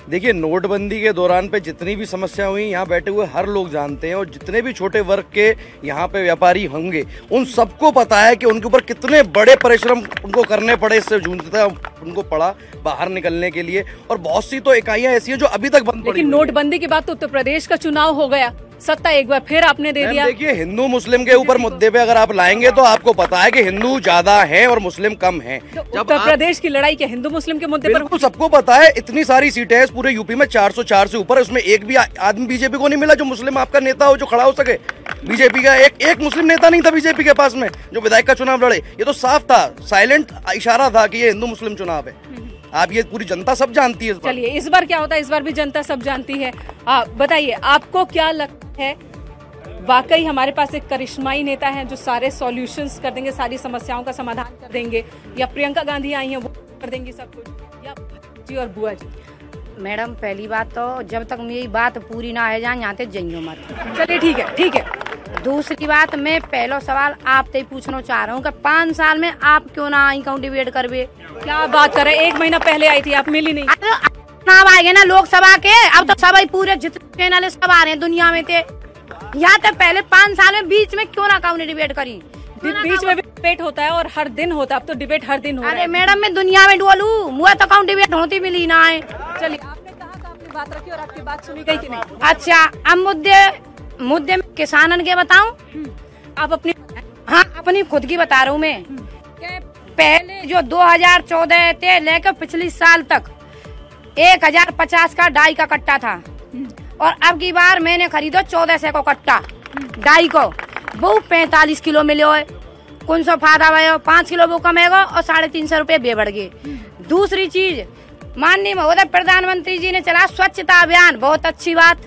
[SPEAKER 16] देखिए, नोटबंदी के दौरान पे जितनी भी समस्या हुई यहाँ बैठे हुए हर लोग जानते हैं, और जितने भी छोटे वर्ग के यहाँ पे व्यापारी होंगे उन सबको पता है कि उनके ऊपर कितने बड़े परिश्रम उनको करने पड़े, इससे जूझता उनको पड़ा बाहर निकलने के लिए। और बहुत सी तो इकाइयां ऐसी हैं जो अभी तक बंद पड़ी।
[SPEAKER 1] लेकिन नोटबंदी के बाद तो उत्तर प्रदेश का चुनाव हो गया, सत्ता एक बार फिर आपने दे दिया।
[SPEAKER 16] देखिए, हिंदू मुस्लिम के ऊपर मुद्दे पे अगर आप लाएंगे तो आपको पता है कि हिंदू ज्यादा है और मुस्लिम कम है।
[SPEAKER 1] तो उत्तर प्रदेश की लड़ाई के हिंदू मुस्लिम के मुद्दे पर
[SPEAKER 16] सबको पता है। इतनी सारी सीटें हैं पूरे यूपी में, 404 से ऊपर, उसमें एक भी आदमी बीजेपी को नहीं मिला जो मुस्लिम आपका नेता हो, जो खड़ा हो सके। बीजेपी का एक मुस्लिम नेता नहीं था बीजेपी के पास में जो विधायक का चुनाव लड़े। ये तो साफ था, साइलेंट इशारा था कि ये हिंदू मुस्लिम चुनाव है। आप ये पूरी जनता सब जानती है।
[SPEAKER 1] चलिए, इस बार क्या होता है? इस बार भी जनता सब जानती है। बताइए, आपको क्या लगता है, वाकई हमारे पास एक करिश्माई नेता है जो सारे सॉल्यूशंस कर देंगे, सारी समस्याओं का समाधान कर देंगे, या प्रियंका गांधी आई हैं वो कर देंगी सब कुछ, या जी और बुआ जी?
[SPEAKER 17] मैडम, पहली बात तो जब तक मेरी बात पूरी ना हो जाए यहाँ तक जाइयो मत।
[SPEAKER 1] चलिए, ठीक है, ठीक है।
[SPEAKER 17] दूसरी बात, मैं पहला सवाल आपसे पूछना चाह रहा हूँ कि 5 साल में आप क्यों ना आई कहूँ डिबेट करवे?
[SPEAKER 1] क्या बात कर रहे हैं? 1 महीना पहले आई थी, आप मिली नहीं।
[SPEAKER 17] नाम आएंगे ना लोकसभा के, अब तो सब पूरे जितने चैनल सब आ रहे हैं दुनिया में थे। यहाँ तक पहले 5 साल में बीच में क्यों ना कहूँ डिबेट करी?
[SPEAKER 1] बीच में भी डिबेट होता है और हर दिन होता है, अब तो डिबेट हर दिन हो रहा है।
[SPEAKER 17] अरे मैडम, मैं दुनिया में डोलू, मुझे तो कहूँ डिबेट होती मिली ना है।
[SPEAKER 1] चलिए, आपने कहा था अपनी बात रखी और आपकी बात सुनी गई कि नहीं?
[SPEAKER 17] अच्छा, अब मुद्दे में किसानन के बताऊं?
[SPEAKER 1] आप अपनी?
[SPEAKER 17] हाँ, अपनी खुद की बता रहा हूँ मैं। पहले जो 2014 से लेकर पिछली साल तक 1050 का डाई का कट्टा था, और अब की बार मैंने खरीदो 1400 को कट्टा डाई को। वो 45 किलो मिलो है, कौन सा फायदा हुआ? 5 किलो वो कमेगा और 350 रुपए बे बढ़ गए। दूसरी चीज, माननीय महोदय प्रधानमंत्री जी ने चला स्वच्छता अभियान, बहुत अच्छी बात,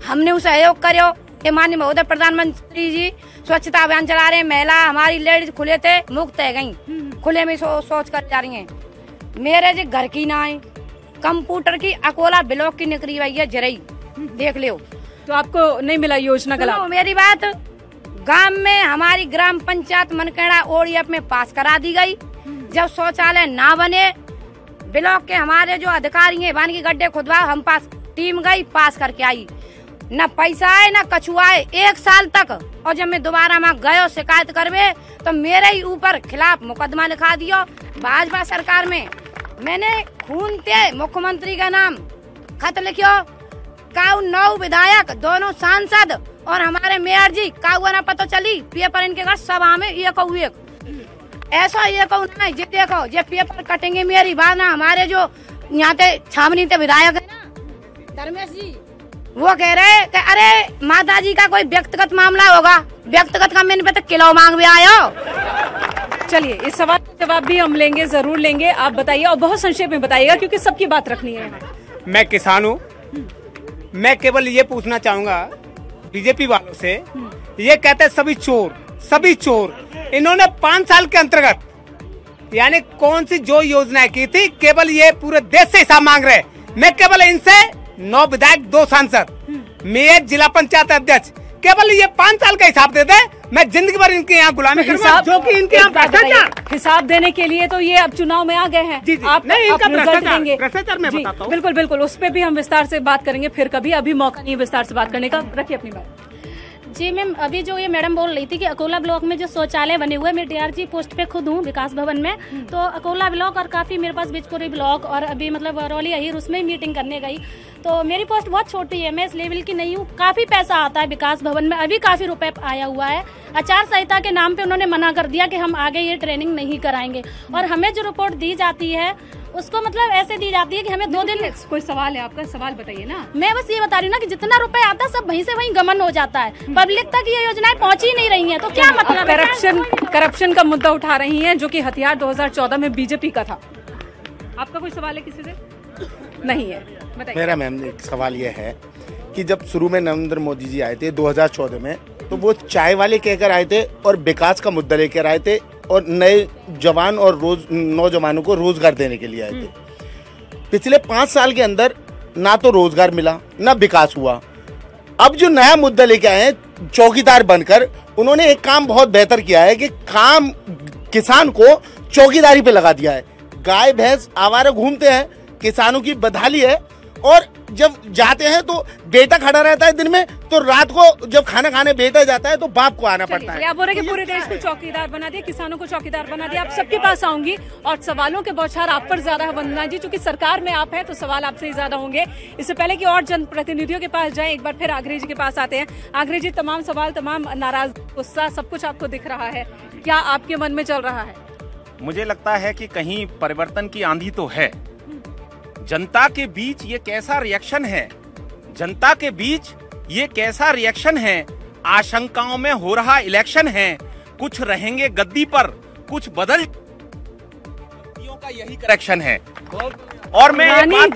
[SPEAKER 17] हमने उसे सहयोग करो कि माननीय महोदय प्रधानमंत्री जी स्वच्छता अभियान चला रहे हैं। महिला हमारी लेडीज खुले थे, मुक्त है गई, खुले में सोच कर जा रही हैं। मेरे जी घर की ना है, कंप्यूटर की अकोला ब्लॉक की निकली हुई है, जरई देख लो।
[SPEAKER 1] तो आपको नहीं मिला योजना का लाभ?
[SPEAKER 17] मेरी बात, गांव में हमारी ग्राम पंचायत मनकेड़ा ओडीएफ में पास करा दी गई। जब शौचालय ना बने, ब्लॉक के हमारे जो अधिकारी हैं वन की गड्ढे खुदवाओ, हम पास टीम गई, पास करके आई। न पैसा आए न कछु आए 1 साल तक। और जब मैं दोबारा वहाँ गयो शिकायत करवे तो मेरे ही ऊपर खिलाफ मुकदमा लिखा दियो। भाजपा सरकार में मैंने खून ते मुख्यमंत्री का नाम खत लिखियो, काउ 9 विधायक, दोनों सांसद और हमारे मेयर जी काउ ना पता चली, पेपर इनके घर सभा में एक ऐसा ये कहूँ ना, जी देखो ये पेपर कटेंगे मेरी बात ना। हमारे जो यहाँ पे छावनी के विधायक है ना धर्मेश जी, वो कह रहे कि अरे माता जी का कोई व्यक्तिगत मामला होगा, व्यक्तिगत का मैंने तो किलो मांग भी आयो।
[SPEAKER 1] चलिए, इस सवाल का जवाब भी हम लेंगे, जरूर लेंगे। आप बताइए, और बहुत संक्षेप में बताइएगा क्योंकि सबकी बात रखनी है।
[SPEAKER 11] मैं किसान हूँ, मैं केवल ये पूछना चाहूंगा बीजेपी वालों से, ये कहते हैं सभी चोर, सभी चोर। इन्होंने 5 साल के अंतर्गत यानी कौन सी जो योजनाएं की थी, केवल ये पूरे देश से हिसाब मांग रहे। मैं केवल इनसे 9 विधायक, 2 सांसद, मेयर, जिला पंचायत अध्यक्ष, केवल ये 5 साल का हिसाब दे दे, मैं जिंदगी भर इनके यहाँ गुलामी करूंगा, जो कि इनके यहाँ भ्रष्टाचार।
[SPEAKER 1] हिसाब देने के लिए तो ये अब चुनाव में आ गए हैं।
[SPEAKER 11] जी, जी।
[SPEAKER 1] आप
[SPEAKER 11] नहीं, इनका
[SPEAKER 1] देंगे
[SPEAKER 11] भ्रष्टाचार मैं बताता हूँ।
[SPEAKER 1] बिल्कुल बिल्कुल, उस पर भी हम विस्तार से बात करेंगे फिर कभी, अभी मौका नहीं है विस्तार से बात करने का। रखिए अपनी बात।
[SPEAKER 18] जी मैम, अभी जो ये मैडम बोल रही थी कि अकोला ब्लॉक में जो शौचालय बने हुए, मैं DRG पोस्ट पे खुद हूँ विकास भवन में, तो अकोला ब्लॉक और काफी मेरे पास बिचपुरी ब्लॉक और अभी मतलब बरौली अहीर उसमें मीटिंग करने गई, तो मेरी पोस्ट बहुत छोटी है, मैं इस लेवल की नहीं हूँ। काफी पैसा आता है विकास भवन में, अभी काफी रुपए आया हुआ है। आचार संहिता के नाम पे उन्होंने मना कर दिया कि हम आगे ये ट्रेनिंग नहीं कराएंगे, और हमें जो रिपोर्ट दी जाती है उसको मतलब ऐसे दी जाती है कि हमें 2 दिन।
[SPEAKER 1] कोई सवाल है आपका? सवाल बताइए ना।
[SPEAKER 18] मैं बस ये बता रही हूँ ना कि जितना रुपए आता है सब वहीं से वहीं गमन हो जाता है, पब्लिक तक ये योजनाएं पहुंच ही नहीं रही हैं, तो क्या मतलब?
[SPEAKER 1] करप्शन का मुद्दा उठा रही हैं, जो कि हथियार 2014 में बीजेपी का था। आपका कोई सवाल है किसी से? नहीं है, बताइए।
[SPEAKER 19] मेरा मैम एक सवाल ये है कि जब शुरू में नरेंद्र मोदी जी आए थे 2014 में, तो वो चाय वाले कहकर आए थे और विकास का मुद्दा लेकर आए थे और नए जवान और नौजवानों को रोजगार देने के लिए आए थे। पिछले 5 साल के अंदर ना तो रोजगार मिला ना विकास हुआ। अब जो नया मुद्दा लेके आए हैं चौकीदार बनकर, उन्होंने एक काम बहुत बेहतर किया है कि काम किसान को चौकीदारी पे लगा दिया है। गाय भैंस आवारा घूमते हैं, किसानों की बदहाली है, और जब जाते हैं तो बेटा खड़ा रहता है दिन में, तो रात को जब खाना खाने बेटा जाता है तो बाप को आना पड़ता है।
[SPEAKER 1] आप बोल रहे कि पूरे देश को चौकीदार बना दिया, किसानों को चौकीदार बना दिया। आप सबके पास आऊंगी और सवालों के बौछार आप पर ज्यादा है वंदना जी, चूंकि सरकार में आप हैं तो सवाल आपसे ही ज्यादा होंगे। इससे पहले कि और जनप्रतिनिधियों के पास जाएं, एक बार फिर आगरे जी के पास आते हैं। आगरे जी, तमाम सवाल, तमाम नाराज, गुस्सा, सब कुछ आपको दिख रहा है, क्या आपके मन में चल रहा है?
[SPEAKER 2] मुझे लगता है कि कहीं परिवर्तन की आंधी तो है। जनता के बीच ये कैसा रिएक्शन है, जनता के बीच ये कैसा रिएक्शन है, आशंकाओं में हो रहा इलेक्शन है, कुछ रहेंगे गद्दी पर, कुछ बदल का यही करेक्शन है। और मैं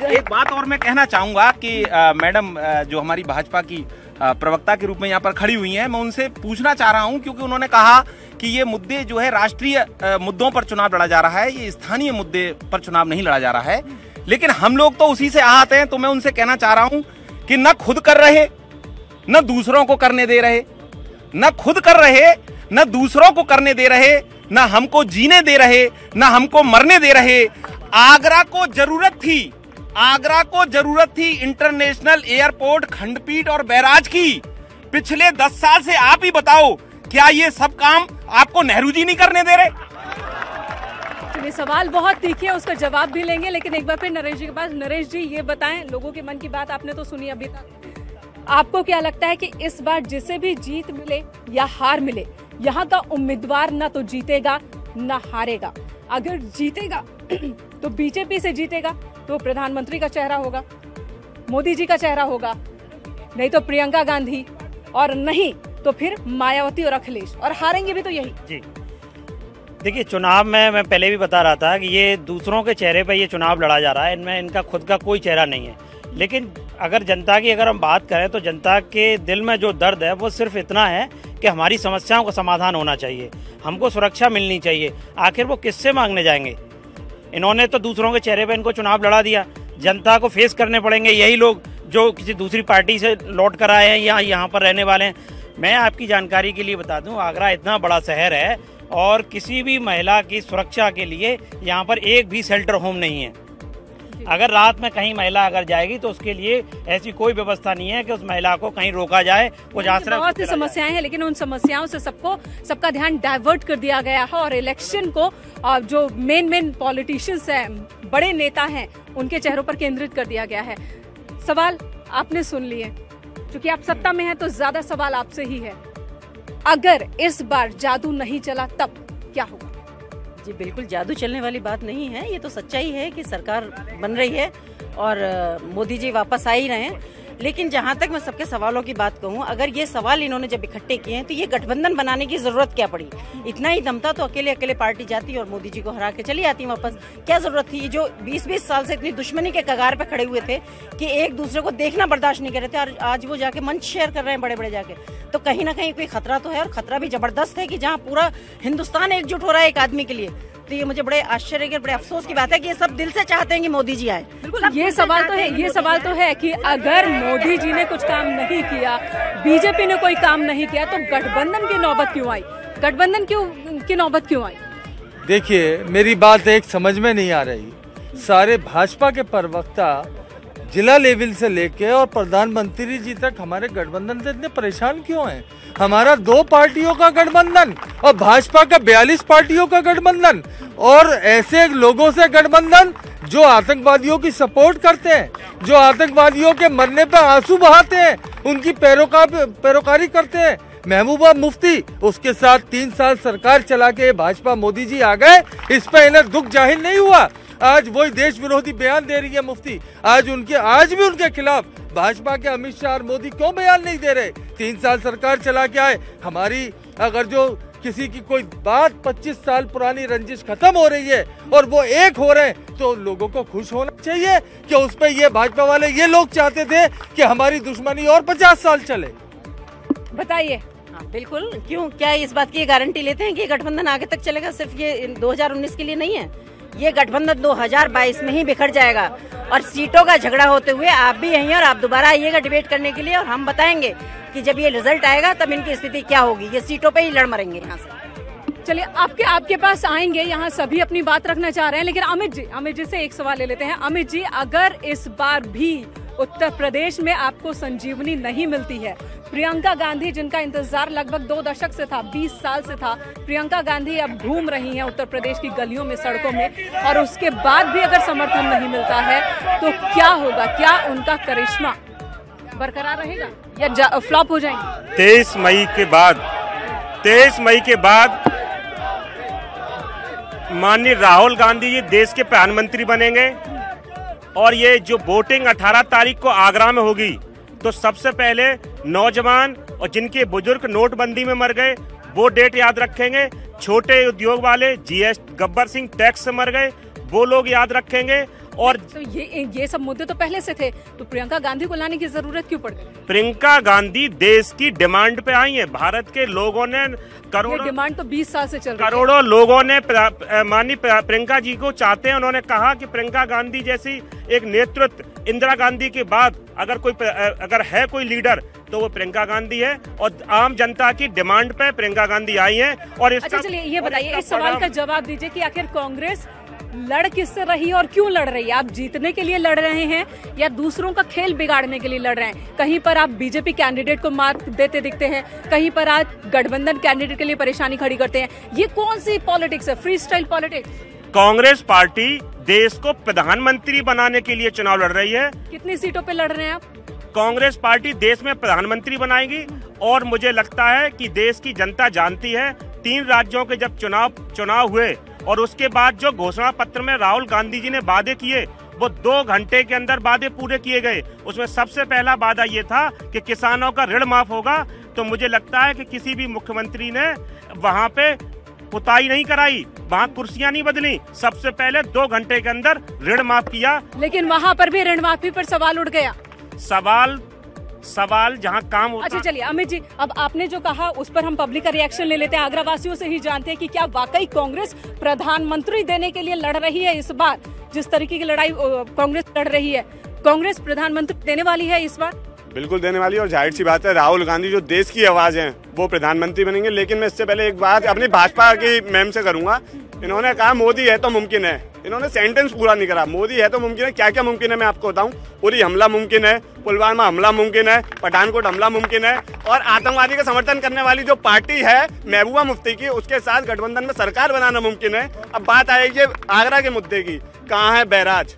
[SPEAKER 2] एक बात और मैं कहना चाहूंगा कि मैडम जो हमारी भाजपा की प्रवक्ता के रूप में यहाँ पर खड़ी हुई हैं, मैं उनसे पूछना चाह रहा हूँ, क्योंकि उन्होंने कहा कि ये मुद्दे जो है राष्ट्रीय मुद्दों पर चुनाव लड़ा जा रहा है, ये स्थानीय मुद्दे पर चुनाव नहीं लड़ा जा रहा है। लेकिन हम लोग तो उसी से आहत हैं, तो मैं उनसे कहना चाह रहा हूं कि न खुद कर रहे न दूसरों को करने दे रहे, न खुद कर रहे न दूसरों को करने दे रहे, न हमको जीने दे रहे न हमको मरने दे रहे। आगरा को जरूरत थी इंटरनेशनल एयरपोर्ट, खंडपीठ और बैराज की। पिछले 10 साल से आप ही बताओ, क्या ये सब काम आपको नेहरू जी नहीं करने दे रहे?
[SPEAKER 1] ये सवाल बहुत तीखे है, उसका जवाब भी लेंगे, लेकिन एक बार फिर नरेश जी के पास। नरेश जी, ये बताएं, लोगों के मन की बात आपने तो सुनी अभी तक, आपको क्या लगता है कि इस बार जिसे भी जीत मिले या हार मिले, यहाँ का उम्मीदवार ना तो जीतेगा ना हारेगा? अगर जीतेगा तो बीजेपी से जीतेगा, तो प्रधानमंत्री का चेहरा होगा, मोदी जी का चेहरा होगा, नहीं तो प्रियंका गांधी, और नहीं तो फिर मायावती और अखिलेश, और हारेंगे भी तो यही।
[SPEAKER 6] जी देखिए, चुनाव में मैं पहले भी बता रहा था कि ये दूसरों के चेहरे पे ये चुनाव लड़ा जा रहा है, इनमें इनका खुद का कोई चेहरा नहीं है। लेकिन अगर जनता की हम बात करें तो जनता के दिल में जो दर्द है वो सिर्फ इतना है कि हमारी समस्याओं का समाधान होना चाहिए, हमको सुरक्षा मिलनी चाहिए। आखिर वो किससे मांगने जाएंगे? इन्होंने तो दूसरों के चेहरे पे इनको चुनाव लड़ा दिया, जनता को फेस करने पड़ेंगे यही लोग जो किसी दूसरी पार्टी से लौट कर आए हैं या यहाँ पर रहने वाले हैं। मैं आपकी जानकारी के लिए बता दूं, आगरा इतना बड़ा शहर है और किसी भी महिला की सुरक्षा के लिए यहाँ पर एक भी शेल्टर होम नहीं है। अगर रात में कहीं महिला अगर जाएगी तो उसके लिए ऐसी कोई व्यवस्था नहीं है कि उस महिला को कहीं रोका जाए, कुछ आश्रय।
[SPEAKER 1] बहुत सी समस्याएं हैं, लेकिन उन समस्याओं से सबका ध्यान डाइवर्ट कर दिया गया है और इलेक्शन को जो मेन पॉलिटिशियंस हैं, बड़े नेता हैं, उनके चेहरों पर केंद्रित कर दिया गया है। सवाल आपने सुन लिए, क्योंकि आप सत्ता में हैं तो ज्यादा सवाल आपसे ही है। अगर इस बार जादू नहीं चला तब क्या होगा?
[SPEAKER 3] जी बिल्कुल, जादू चलने वाली बात नहीं है, ये तो सच्चाई है कि सरकार बन रही है और मोदी जी वापस आ ही रहे हैं। लेकिन जहां तक मैं सबके सवालों की बात कहूं, अगर ये सवाल इन्होंने जब इकट्ठे किए हैं तो ये गठबंधन बनाने की जरूरत क्या पड़ी? इतना ही दम था तो अकेले पार्टी जाती और मोदी जी को हरा के चली आती वापस। क्या जरूरत थी? जो 20-20 साल से इतनी दुश्मनी के कगार पे खड़े हुए थे कि एक दूसरे को देखना बर्दाश्त नहीं कर रहे थे, और आज वो जाके मंच शेयर कर रहे हैं बड़े जाके, तो कहीं ना कहीं कोई खतरा तो है, और खतरा भी जबरदस्त है कि जहाँ पूरा हिंदुस्तान एकजुट हो रहा है एक आदमी के लिए। तो ये मुझे बड़े आश्चर्य के, बड़े अफसोस की बात है कि ये सब दिल से चाहते हैं कि मोदी जी आए।
[SPEAKER 1] ये सवाल तो है कि अगर मोदी जी ने कुछ काम नहीं किया, बीजेपी ने कोई काम नहीं किया, तो गठबंधन की नौबत क्यों आई? गठबंधन की नौबत क्यों आई?
[SPEAKER 5] देखिए, मेरी बात एक समझ में नहीं आ रही। सारे भाजपा के प्रवक्ता जिला लेवल से लेके और प्रधानमंत्री जी तक हमारे गठबंधन से इतने परेशान क्यों हैं? हमारा 2 पार्टियों का गठबंधन और भाजपा का 42 पार्टियों का गठबंधन और ऐसे लोगों से गठबंधन जो आतंकवादियों की सपोर्ट करते हैं, जो आतंकवादियों के मरने पर आंसू बहाते हैं, उनकी पैरोकारी करते हैं। महबूबा मुफ्ती, उसके साथ 3 साल सरकार चला के भाजपा मोदी जी आ गए, इस पर इन्हें दुख जाहिर नहीं हुआ। आज वही देश विरोधी बयान दे रही है मुफ्ती। आज भी उनके खिलाफ भाजपा के अमित शाह और मोदी क्यों बयान नहीं दे रहे? 3 साल सरकार चला के आए। हमारी अगर जो किसी की कोई बात 25 साल पुरानी रंजिश खत्म हो रही है और वो एक हो रहे हैं, तो लोगों को खुश होना चाहिए कि उस पर ये भाजपा वाले ये लोग चाहते थे कि हमारी दुश्मनी और 50 साल चले।
[SPEAKER 1] बताइए।
[SPEAKER 3] बिल्कुल, क्यों क्या इस बात की गारंटी लेते हैं कि ये गठबंधन आगे तक चलेगा? सिर्फ ये 2019 के लिए नहीं है, ये गठबंधन 2022 में ही बिखर जाएगा। और सीटों का झगड़ा होते हुए आप भी यहीं और आप दोबारा आइएगा डिबेट करने के लिए, और हम बताएंगे कि जब ये रिजल्ट आएगा तब इनकी स्थिति क्या होगी। ये सीटों पे ही लड़ मरेंगे यहाँ से।
[SPEAKER 1] चलिए आपके पास आएंगे, यहाँ सभी अपनी बात रखना चाह रहे हैं, लेकिन अमित जी से एक सवाल ले लेते हैं। अमित जी, अगर इस बार भी उत्तर प्रदेश में आपको संजीवनी नहीं मिलती है, प्रियंका गांधी जिनका इंतजार लगभग 2 दशक से था, 20 साल से था, प्रियंका गांधी अब घूम रही हैं उत्तर प्रदेश की गलियों में, सड़कों में, और उसके बाद भी अगर समर्थन नहीं मिलता है तो क्या होगा? क्या उनका करिश्मा बरकरार रहेगा या फ्लॉप हो जाएंगे?
[SPEAKER 4] 23 मई के बाद माननीय राहुल गांधी जी देश के प्रधानमंत्री बनेंगे, और ये जो वोटिंग 18 तारीख को आगरा में होगी, तो सबसे पहले नौजवान और जिनके बुजुर्ग नोटबंदी में मर गए वो डेट याद रखेंगे। छोटे उद्योग वाले, गब्बर सिंह टैक्स से मर गए, वो लोग याद रखेंगे। और
[SPEAKER 1] तो ये सब मुद्दे तो पहले से थे, तो प्रियंका गांधी को लाने की जरूरत क्यों पड़ गई?
[SPEAKER 4] प्रियंका गांधी देश की डिमांड पे आई है। भारत के लोगों ने करोड़ों,
[SPEAKER 1] डिमांड तो 20 साल से चल रही है।
[SPEAKER 4] करोड़ों लोगों ने माननीय प्रियंका जी को चाहते हैं। उन्होंने कहा कि प्रियंका गांधी जैसी एक नेतृत्व इंदिरा गांधी के बाद अगर है कोई लीडर तो वो प्रियंका गांधी है, और आम जनता की डिमांड पे प्रियंका गांधी आई है। और
[SPEAKER 1] अच्छा, चलिए ये बताइए, इस सवाल का जवाब दीजिए कि आखिर कांग्रेस लड़ किससे रही और क्यों लड़ रही है? आप जीतने के लिए लड़ रहे हैं या दूसरों का खेल बिगाड़ने के लिए लड़ रहे हैं? कहीं पर आप बीजेपी कैंडिडेट को मार्क देते दिखते हैं, कहीं पर आप गठबंधन कैंडिडेट के लिए परेशानी खड़ी करते हैं। ये कौन सी पॉलिटिक्स है? Free style politics?
[SPEAKER 4] Congress party देश को प्रधानमंत्री बनाने के लिए चुनाव लड़ रही है।
[SPEAKER 1] कितनी सीटों पे लड़ रहे हैं आप?
[SPEAKER 4] कांग्रेस पार्टी देश में प्रधानमंत्री बनाएगी, और मुझे लगता है कि देश की जनता जानती है। 3 राज्यों के जब चुनाव हुए और उसके बाद जो घोषणा पत्र में राहुल गांधी जी ने वादे किए, वो 2 घंटे के अंदर वादे पूरे किए गए। उसमें सबसे पहला वादा ये था कि किसानों का ऋण माफ होगा। तो मुझे लगता है कि किसी भी मुख्यमंत्री ने वहाँ पे पुताई नहीं कराई, वहाँ कुर्सियां नहीं बदली, सबसे पहले 2 घंटे के अंदर ऋण माफ किया।
[SPEAKER 1] लेकिन वहाँ पर भी ऋण माफी पर सवाल उठ गया।
[SPEAKER 4] सवाल जहां काम होता।
[SPEAKER 1] अच्छा चलिए अमित जी, अब आपने जो कहा उस पर हम पब्लिक का रिएक्शन ले लेते हैं। आगरा वासियों से ही जानते हैं कि क्या वाकई कांग्रेस प्रधानमंत्री देने के लिए लड़ रही है इस बार? जिस तरीके की लड़ाई कांग्रेस लड़ रही है, कांग्रेस प्रधानमंत्री देने वाली है इस बार?
[SPEAKER 20] बिल्कुल देने वाली है, और जाहिर सी बात है राहुल गांधी जो देश की आवाज है वो प्रधानमंत्री बनेंगे। लेकिन मैं इससे पहले एक बात अपनी भाजपा की मैम से करूंगा। इन्होंने कहा मोदी है तो मुमकिन है, इन्होंने सेंटेंस पूरा नहीं करा। मोदी है तो मुमकिन है, क्या क्या मुमकिन है मैं आपको बताऊं। उरी हमला मुमकिन है, पुलवामा हमला मुमकिन है, पठानकोट हमला मुमकिन है, और आतंकवादी का समर्थन करने वाली जो पार्टी है महबूबा मुफ्ती की, उसके साथ गठबंधन में सरकार बनाना मुमकिन है। अब बात आएगी आगरा के मुद्दे की, कहाँ है बैराज,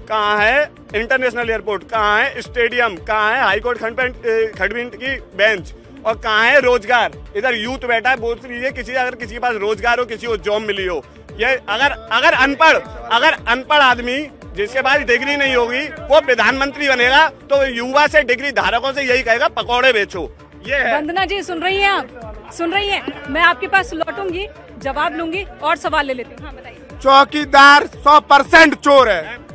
[SPEAKER 20] कहाँ है इंटरनेशनल एयरपोर्ट, कहाँ है स्टेडियम, कहाँ है हाईकोर्ट खंडपीठ की बेंच, और कहाँ है रोजगार। इधर यूथ बैठा है, बोल लीजिए अगर किसी के पास रोजगार हो, किसी को जॉब मिली हो। ये अगर अनपढ़ आदमी जिसके पास डिग्री नहीं होगी वो प्रधानमंत्री बनेगा, तो युवा से डिग्री धारकों से यही कहेगा पकौड़े बेचो। ये है।
[SPEAKER 1] वंदना जी सुन रही हैं आप? सुन रही हैं? मैं आपके पास लौटूंगी, जवाब लूंगी और सवाल ले लेती हूँ। हाँ बताइए।
[SPEAKER 20] चौकीदार 100% चोर है।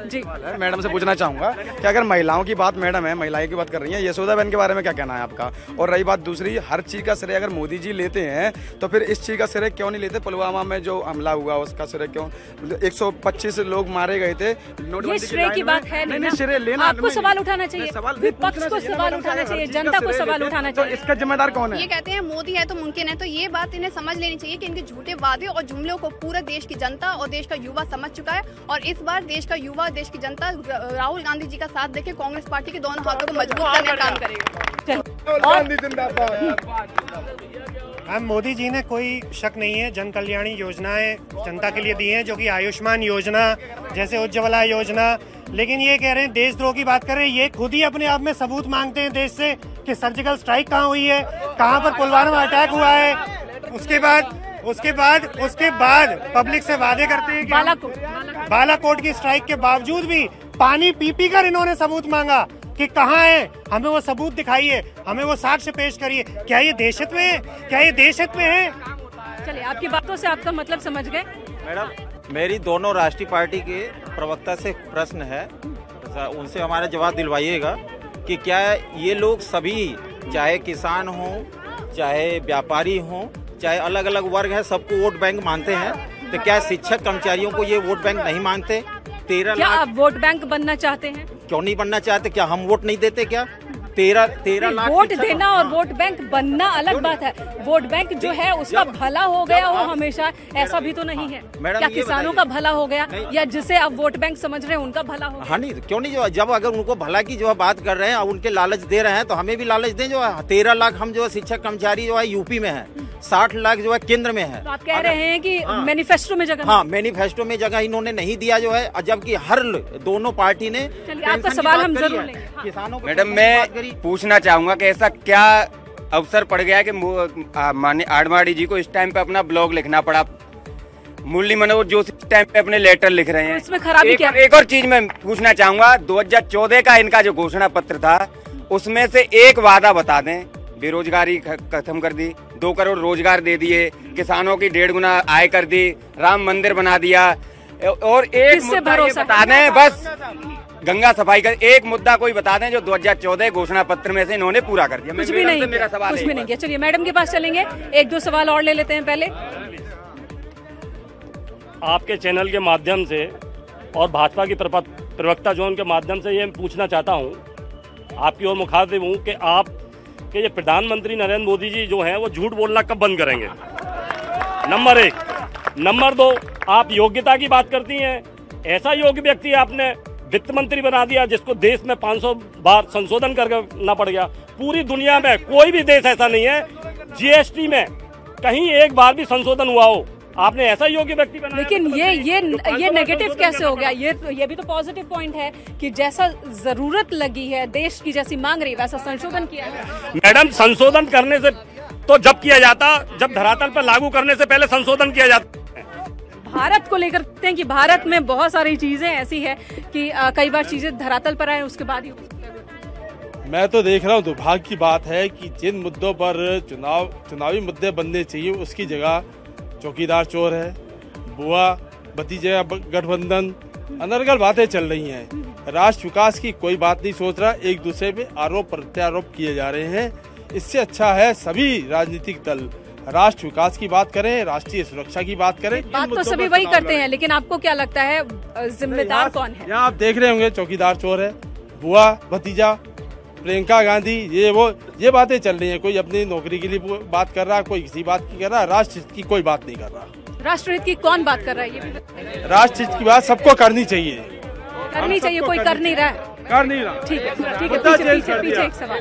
[SPEAKER 1] जी
[SPEAKER 21] मैडम से पूछना चाहूंगा कि अगर महिलाओं की बात, मैडम है महिलाएं की बात कर रही हैं, यशोदाबेन के बारे में क्या कहना है आपका? और रही बात दूसरी, हर चीज का श्रेय अगर मोदी जी लेते हैं तो फिर इस चीज का श्रेय क्यों नहीं लेते? पुलवामा में जो हमला हुआ उसका श्रेय क्यों? 125 लोग मारे गए थे।
[SPEAKER 1] ये श्रेय की बात है नहीं, श्रेय लेना आपको सवाल उठाना चाहिए, विपक्ष को सवाल उठाना चाहिए, जनता को सवाल उठाना चाहिए।
[SPEAKER 21] इसका जिम्मेदार कौन है?
[SPEAKER 22] ये कहते हैं मोदी है तो मुमकिन है, तो ये बात इन्हें समझ लेनी चाहिए कि इनके झूठे वादे और जुमलों को पूरे देश की जनता और देश का युवा समझ चुका है। और इस बार देश का युवा देश की जनता राहुल गांधी जी का साथ देके कांग्रेस पार्टी के दोनों हाथों को मजबूत करने का काम करेगा।
[SPEAKER 8] हम मोदी जी ने कोई शक नहीं है जन कल्याणी योजनाएं जनता के लिए दी हैं, जो कि आयुष्मान योजना जैसे उज्ज्वला योजना, लेकिन ये कह रहे हैं देशद्रोह की बात कर रहे हैं। ये खुद ही अपने आप में सबूत मांगते हैं देश से कि सर्जिकल स्ट्राइक कहाँ हुई है, कहाँ पर पुलवामा अटैक हुआ है। उसके बाद पब्लिक से वादे करते हैं कि बालाकोट की स्ट्राइक के बावजूद भी पानी पी कर इन्होंने सबूत मांगा कि कहाँ है, हमें वो सबूत दिखाइए, हमें वो साक्ष्य पेश करिए। क्या ये देशहित में है? क्या ये देशहित में है?
[SPEAKER 1] चलिए, आपकी बातों से आपका मतलब समझ गए।
[SPEAKER 9] मैडम, मेरी दोनों राष्ट्रीय पार्टी के प्रवक्ता से प्रश्न है, उनसे हमारा जवाब दिलवाइएगा कि क्या ये लोग सभी, चाहे किसान हो, चाहे व्यापारी हो, चाहे अलग अलग वर्ग है, सबको वोट बैंक मानते हैं, तो क्या शिक्षक कर्मचारियों को ये वोट बैंक नहीं मानते? 13
[SPEAKER 1] क्या
[SPEAKER 9] लाख
[SPEAKER 1] आप वोट बैंक बनना चाहते हैं?
[SPEAKER 9] क्यों नहीं बनना चाहते? क्या हम वोट नहीं देते क्या? 13 लाख
[SPEAKER 1] वोट देना और वोट बैंक बनना अलग बात है। वोट बैंक जो है उसका भला हो गया हो हमेशा, ऐसा भी तो नहीं है। क्या किसानों का भला हो गया या जिसे आप वोट बैंक समझ रहे हैं उनका भला हो गया?
[SPEAKER 9] हाँ, नहीं क्यों नहीं। जो जब अगर उनको भला की जो है बात कर रहे हैं और उनके लालच दे रहे हैं, तो हमें भी लालच दें। जो है 13 लाख हम जो है शिक्षक कर्मचारी जो है यूपी में है, 60 लाख जो है केंद्र में है।
[SPEAKER 1] तो आप कह रहे हैं कि मैनिफेस्टो में जगह?
[SPEAKER 9] हाँ, मैनिफेस्टो में जगह इन्होंने नहीं दिया जो है, जबकि हर दोनों पार्टी ने।
[SPEAKER 1] आपका सवाल हम जरूर लेंगे।
[SPEAKER 9] किसानों को
[SPEAKER 23] मैडम, मैं पूछना चाहूंगा कि ऐसा क्या अवसर पड़ गया कि माननीय आडवाणी जी को इस टाइम पे अपना ब्लॉग लिखना पड़ा? मुरली मनोहर जोशी इस टाइम पे अपने लेटर लिख रहे हैं।
[SPEAKER 1] इसमें खराबी क्या?
[SPEAKER 23] एक और चीज मैं पूछना चाहूंगा, 2014 का इनका जो घोषणा पत्र था, उसमें से एक वादा बता दें। बेरोजगारी खत्म कर दी, 2 करोड़ रोजगार दे दिए, किसानों की 1.5 गुना आय कर दी, राम मंदिर बना दिया, और एक मुद्दा ये बता दें, बस गंगा सफाई का एक मुद्दा कोई बता दें जो 2014 घोषणा पत्र में से इन्होंने पूरा कर दिया।
[SPEAKER 1] कुछ भी नहीं,
[SPEAKER 23] मेरा सवाल
[SPEAKER 1] कुछ भी नहीं किया। चलिए मैडम के पास चलेंगे, 1-2 सवाल और ले लेते हैं। पहले
[SPEAKER 24] आपके चैनल के माध्यम से और भाजपा की प्रवक्ता जोन के माध्यम से ये पूछना चाहता हूँ, आपकी ओर मुखातिब हूँ कि आप के ये प्रधानमंत्री नरेंद्र मोदी जी जो हैं वो झूठ बोलना कब बंद करेंगे? नंबर 1। नंबर 2, आप योग्यता की बात करती हैं, ऐसा योग्य व्यक्ति आपने वित्त मंत्री बना दिया जिसको देश में 500 बार संशोधन करना पड़ गया। पूरी दुनिया में कोई भी देश ऐसा नहीं है जीएसटी में कहीं एक बार भी संशोधन हुआ हो, आपने ऐसा योग्य व्यक्ति बनाया।
[SPEAKER 1] लेकिन ये नेगेटिव कैसे हो गया? ये भी तो पॉजिटिव पॉइंट है कि जैसा जरूरत लगी है, देश की जैसी मांग रही है, वैसा संशोधन किया है।
[SPEAKER 24] मैडम, संशोधन करने से तो जब किया जाता, जब धरातल पर लागू करने से पहले संशोधन किया जाता।
[SPEAKER 1] भारत को लेकर कहते हैं कि भारत में बहुत सारी चीजें ऐसी है कि कई बार चीजें धरातल पर आए उसके बाद ही।
[SPEAKER 13] मैं तो देख रहा हूँ, दुर्भाग्य की बात है कि जिन मुद्दों पर चुनावी मुद्दे बनने चाहिए उसकी जगह चौकीदार चोर है, बुआ भतीजे गठबंधन, अनर्गल बातें चल रही हैं। राष्ट्र विकास की कोई बात नहीं सोच रहा, एक दूसरे पे आरोप प्रत्यारोप किए जा रहे हैं। इससे अच्छा है सभी राजनीतिक दल राष्ट्र विकास की बात करें, राष्ट्रीय सुरक्षा की बात करें।
[SPEAKER 1] बात तो सभी वही करते हैं, लेकिन आपको क्या लगता है जिम्मेदार कौन है?
[SPEAKER 13] यहाँ आप देख रहे होंगे चौकीदार चोर है, बुआ भतीजा, प्रियंका गांधी, ये बातें चल रही हैं। कोई अपनी नौकरी के लिए बात कर रहा, कोई किसी बात की कर रहा, राष्ट्र हित की कोई बात नहीं कर रहा।
[SPEAKER 1] राष्ट्र हित की कौन बात कर रहा है? ये
[SPEAKER 13] राष्ट्र हित की बात सबको करनी चाहिए,
[SPEAKER 1] कोई कर नहीं रहा है। ठीक है, पीछे एक सवाल।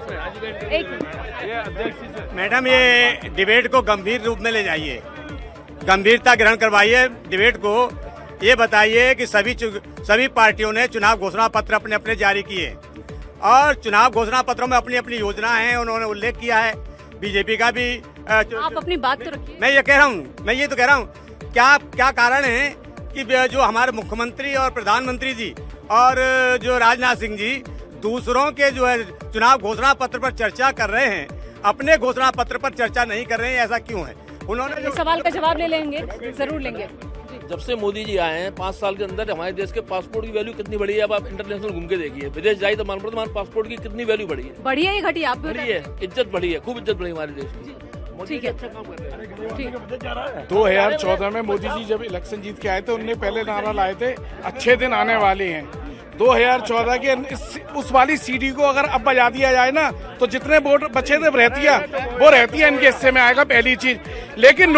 [SPEAKER 25] मैडम, ये डिबेट को गंभीर रूप में ले जाइए, गंभीरता ग्रहण करवाइए डिबेट को। ये बताइए कि सभी पार्टियों ने चुनाव घोषणा पत्र अपने अपने जारी किए और चुनाव घोषणा पत्रों में अपनी अपनी योजना है, उन्होंने उल्लेख किया है। बीजेपी का भी
[SPEAKER 1] आप अपनी बात तो रखिए।
[SPEAKER 25] मैं ये तो कह रहा हूँ क्या कारण है कि जो हमारे मुख्यमंत्री और प्रधानमंत्री जी और जो राजनाथ सिंह जी दूसरों के जो है चुनाव घोषणा पत्र पर चर्चा कर रहे हैं, अपने घोषणा पत्र पर चर्चा नहीं कर रहे हैं, ऐसा क्यों है? उन्होंने
[SPEAKER 1] सवाल का जवाब ले लेंगे, जरूर लेंगे।
[SPEAKER 26] जब से मोदी जी आए हैं 5 साल के अंदर हमारे देश के पासपोर्ट की वैल्यू कितनी बढ़ी है? अब आप इंटरनेशनल घूम के देखिए, विदेश जाइए तो मालूम पड़ता है पासपोर्ट की कितनी वैल्यू बढ़ी है।
[SPEAKER 1] बढ़ी है, घटी? आप
[SPEAKER 26] बढ़ी है, इज्जत बढ़ी है, खूब इज्जत बढ़ी हमारे देश की।
[SPEAKER 1] ठीक है।
[SPEAKER 27] 2014 में मोदी जी जब इलेक्शन जीत के आए थे, उनने पहले नारा लाए थे अच्छे दिन आने वाले हैं। 2014 के उस वाली सीडी को अगर अब बजा दिया जाए ना, तो जितने वोट बचे थे वो रहतिया इनके हिस्से में आएगा, पहली चीज। लेकिन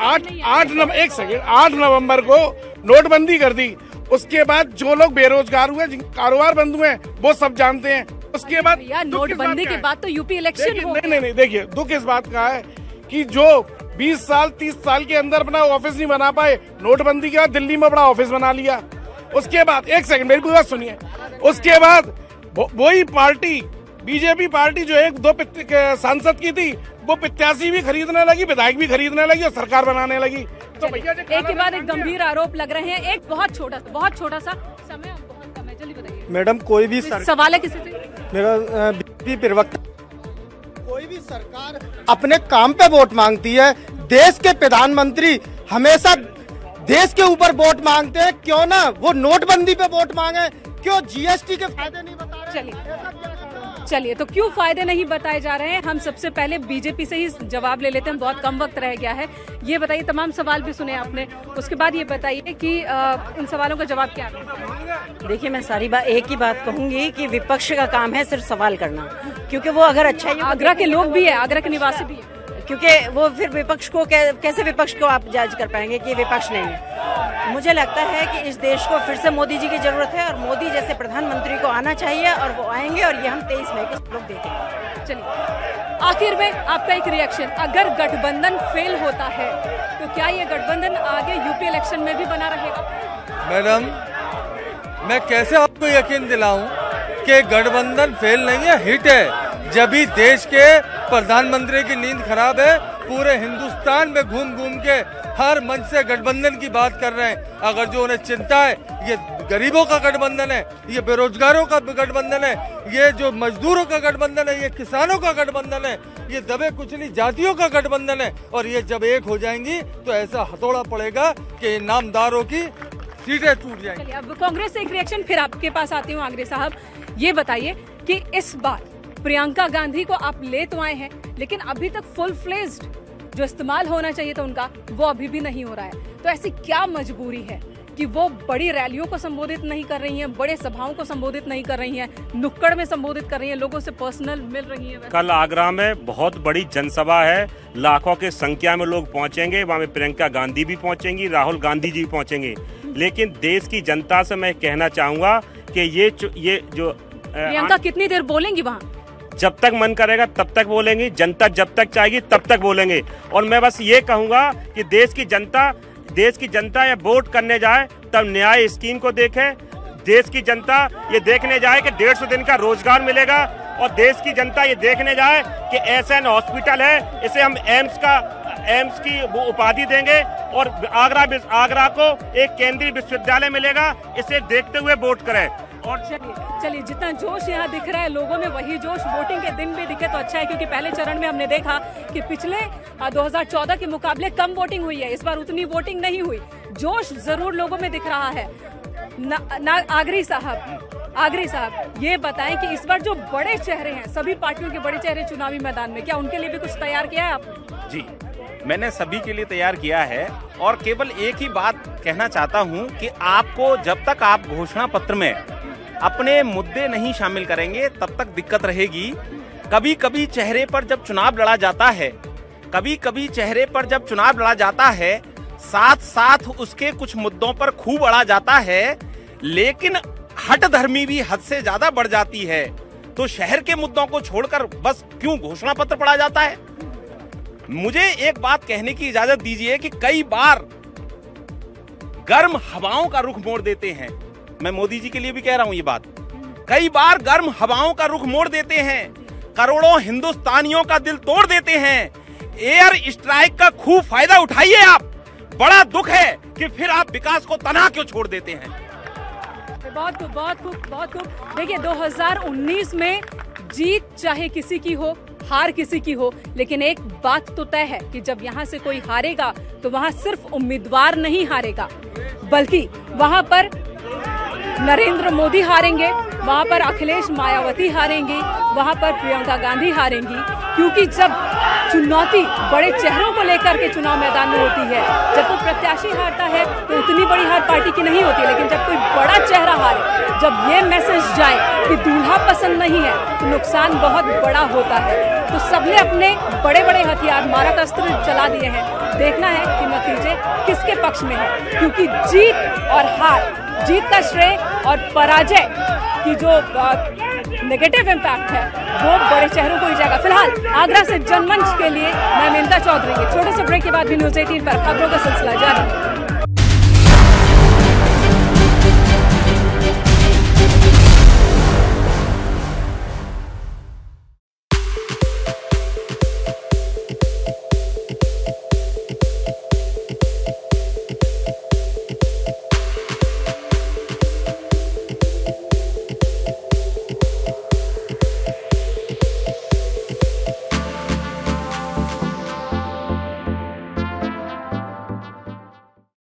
[SPEAKER 27] 8 नवंबर को नोटबंदी कर दी, उसके बाद जो लोग बेरोजगार हुए, जिनके कारोबार बंद हुए, वो सब जानते हैं। उसके बाद
[SPEAKER 1] नोटबंदी के बाद तो यूपी इलेक्शन हो।
[SPEAKER 27] नहीं, देखिए दुख इस बात का है कि जो 20 साल 30 साल के अंदर अपना ऑफिस नहीं बना पाए, नोटबंदी के बाद दिल्ली में बड़ा ऑफिस बना लिया। उसके बाद एक सेकंड मेरी पूरी बात सुनिए, उसके बाद वही पार्टी बीजेपी पार्टी जो एक दो सांसद की थी, वो प्रत्याशी भी खरीदने लगी, विधायक भी खरीदने लगी और सरकार बनाने लगी। तो भैया
[SPEAKER 1] एक के बाद एक गंभीर आरोप लग रहे हैं। एक बहुत छोटा सा समय, बहुत कम है, जल्दी बताइए
[SPEAKER 7] मैडम। कोई भी
[SPEAKER 1] सवाल है किसी से?
[SPEAKER 7] मेरा बीजेपी प्रवक्ता, कोई भी सरकार अपने काम पे वोट मांगती है। देश के प्रधानमंत्री हमेशा देश के ऊपर वोट मांगते हैं, क्यों ना वो नोटबंदी पे वोट मांगे, क्यों जीएसटी के फायदे नहीं बता रहे?
[SPEAKER 1] चलिए, तो क्यों फायदे नहीं बताए जा रहे हैं, हम सबसे पहले बीजेपी से ही जवाब ले लेते हैं, बहुत कम वक्त रह गया है। ये बताइए, तमाम सवाल भी सुने आपने, उसके बाद ये बताइए कि इन सवालों का जवाब क्या है?
[SPEAKER 3] देखिए, मैं सारी बात एक ही बात कहूंगी कि विपक्ष का काम है सिर्फ सवाल करना, क्योंकि वो अगर अच्छा ही
[SPEAKER 1] आगरा के लोग भी है, आगरा के निवासी भी है,
[SPEAKER 3] क्योंकि वो फिर विपक्ष को कैसे विपक्ष को आप जज कर पाएंगे कि विपक्ष नहीं है। मुझे लगता है कि इस देश को फिर से मोदी जी की जरूरत है और मोदी जैसे प्रधानमंत्री को आना चाहिए और वो आएंगे और ये हम 23 मई को लोग देखेंगे।
[SPEAKER 1] चलिए, आखिर में आपका एक रिएक्शन, अगर गठबंधन फेल होता है तो क्या ये गठबंधन आगे यूपी इलेक्शन में भी बना रहेगा?
[SPEAKER 5] मैडम, मैं कैसे आपको यकीन दिलाऊं कि गठबंधन फेल नहीं है, हिट है। जब भी देश के प्रधानमंत्री की नींद खराब है, पूरे हिंदुस्तान में घूम घूम के हर मंच से गठबंधन की बात कर रहे हैं। अगर जो उन्हें चिंता है, ये गरीबों का गठबंधन है, ये बेरोजगारों का गठबंधन है, ये जो मजदूरों का गठबंधन है, ये किसानों का गठबंधन है, ये दबे कुचली जातियों का गठबंधन है। और ये जब एक हो जाएंगी तो ऐसा हथौड़ा पड़ेगा कि नामदारों की सीटें टूट जाएंगी।
[SPEAKER 1] अब कांग्रेस से एक रिएक्शन, फिर आपके पास आती हूँ आगरे साहब। ये बताइए कि इस बार प्रियंका गांधी को आप ले तो आए हैं, लेकिन अभी तक फुल फ्लेज्ड जो इस्तेमाल होना चाहिए था उनका, वो अभी भी नहीं हो रहा है। तो ऐसी क्या मजबूरी है कि वो बड़ी रैलियों को संबोधित नहीं कर रही हैं, बड़े सभाओं को संबोधित नहीं कर रही हैं, नुक्कड़ में संबोधित कर रही हैं, लोगों से पर्सनल मिल रही हैं?
[SPEAKER 4] कल आगरा में बहुत बड़ी जनसभा है, लाखों की संख्या में लोग पहुंचेंगे, वहाँ में प्रियंका गांधी भी पहुंचेंगी, राहुल गांधी जी भी पहुंचेंगे। लेकिन देश की जनता से मैं कहना चाहूंगा कि ये जो
[SPEAKER 1] प्रियंका कितनी देर बोलेंगी वहाँ?
[SPEAKER 4] जब तक मन करेगा तब तक बोलेंगी, जनता जब तक चाहेगी तब तक बोलेंगे। और मैं बस ये कहूंगा कि देश की जनता ये वोट करने जाए तब न्याय स्कीम को देखे। देश की जनता ये देखने जाए कि 150 दिन का रोजगार मिलेगा, और देश की जनता ये देखने जाए कि एसएन हॉस्पिटल है, इसे हम एम्स की उपाधि देंगे, और आगरा को एक केंद्रीय विश्वविद्यालय मिलेगा, इसे देखते हुए वोट करें।
[SPEAKER 1] और चलिए, जितना जोश यहाँ दिख रहा है लोगों में, वही जोश वोटिंग के दिन भी दिखे तो अच्छा है, क्योंकि पहले चरण में हमने देखा कि पिछले 2014 के मुकाबले कम वोटिंग हुई है, इस बार उतनी वोटिंग नहीं हुई। जोश जरूर लोगों में दिख रहा है। आगरी साहब, ये बताएं कि इस बार जो बड़े चेहरे हैं, सभी पार्टियों के बड़े चेहरे चुनावी मैदान में, क्या उनके लिए भी कुछ तैयार किया है आपने?
[SPEAKER 2] जी, मैंने सभी के लिए तैयार किया है, और केवल एक ही बात कहना चाहता हूं कि आपको जब तक आप घोषणा पत्र में अपने मुद्दे नहीं शामिल करेंगे तब तक दिक्कत रहेगी। कभी कभी चेहरे पर जब चुनाव लड़ा जाता है, साथ साथ उसके कुछ मुद्दों पर खूब अड़ा जाता है, लेकिन हट धर्मी भी हद से ज्यादा बढ़ जाती है। तो शहर के मुद्दों को छोड़कर बस क्यों घोषणा पत्र पढ़ा जाता है? मुझे एक बात कहने की इजाजत दीजिए कि कई बार गर्म हवाओं का रुख मोड़ देते हैं। मैं मोदी जी के लिए भी कह रहा हूं ये बात, कई बार गर्म हवाओं का रुख मोड़ देते हैं, करोड़ों हिंदुस्तानियों का दिल तोड़ देते हैं। एयर स्ट्राइक का खूब फायदा उठाइए आप। बड़ा दुख है कि फिर आप विकास को तना क्यों छोड़ देते हैं।
[SPEAKER 1] बहुत खूब। देखिए, 2019 में जीत चाहे किसी की हो, हार किसी की हो, लेकिन एक बात तो तय है कि जब यहाँ से कोई हारेगा तो वहाँ सिर्फ उम्मीदवार नहीं हारेगा, बल्कि वहाँ पर नरेंद्र मोदी हारेंगे, वहाँ पर अखिलेश मायावती हारेंगी, वहाँ पर प्रियंका गांधी हारेंगी। क्योंकि जब चुनौती बड़े चेहरों को लेकर के चुनाव मैदान में होती है, जब कोई प्रत्याशी हारता है तो उतनी बड़ी हार पार्टी की नहीं होती, लेकिन जब कोई बड़ा चेहरा हारे, जब ये मैसेज जाए कि दूल्हा पसंद नहीं है, तो नुकसान बहुत बड़ा होता है। तो सबने अपने बड़े बड़े हथियार, मारक अस्त्र चला दिए हैं। देखना है कि नतीजे किसके पक्ष में है, क्योंकि जीत और हार जीत का श्रेय और पराजय की जो नेगेटिव इम्पैक्ट है वो बड़े शहरों को ही जाएगा। फिलहाल आगरा से जनमंच के लिए मैं मेनका चौधरी के छोटे से ब्रेक के बाद भी न्यूज़ 18 पर खबरों का सिलसिला जारी।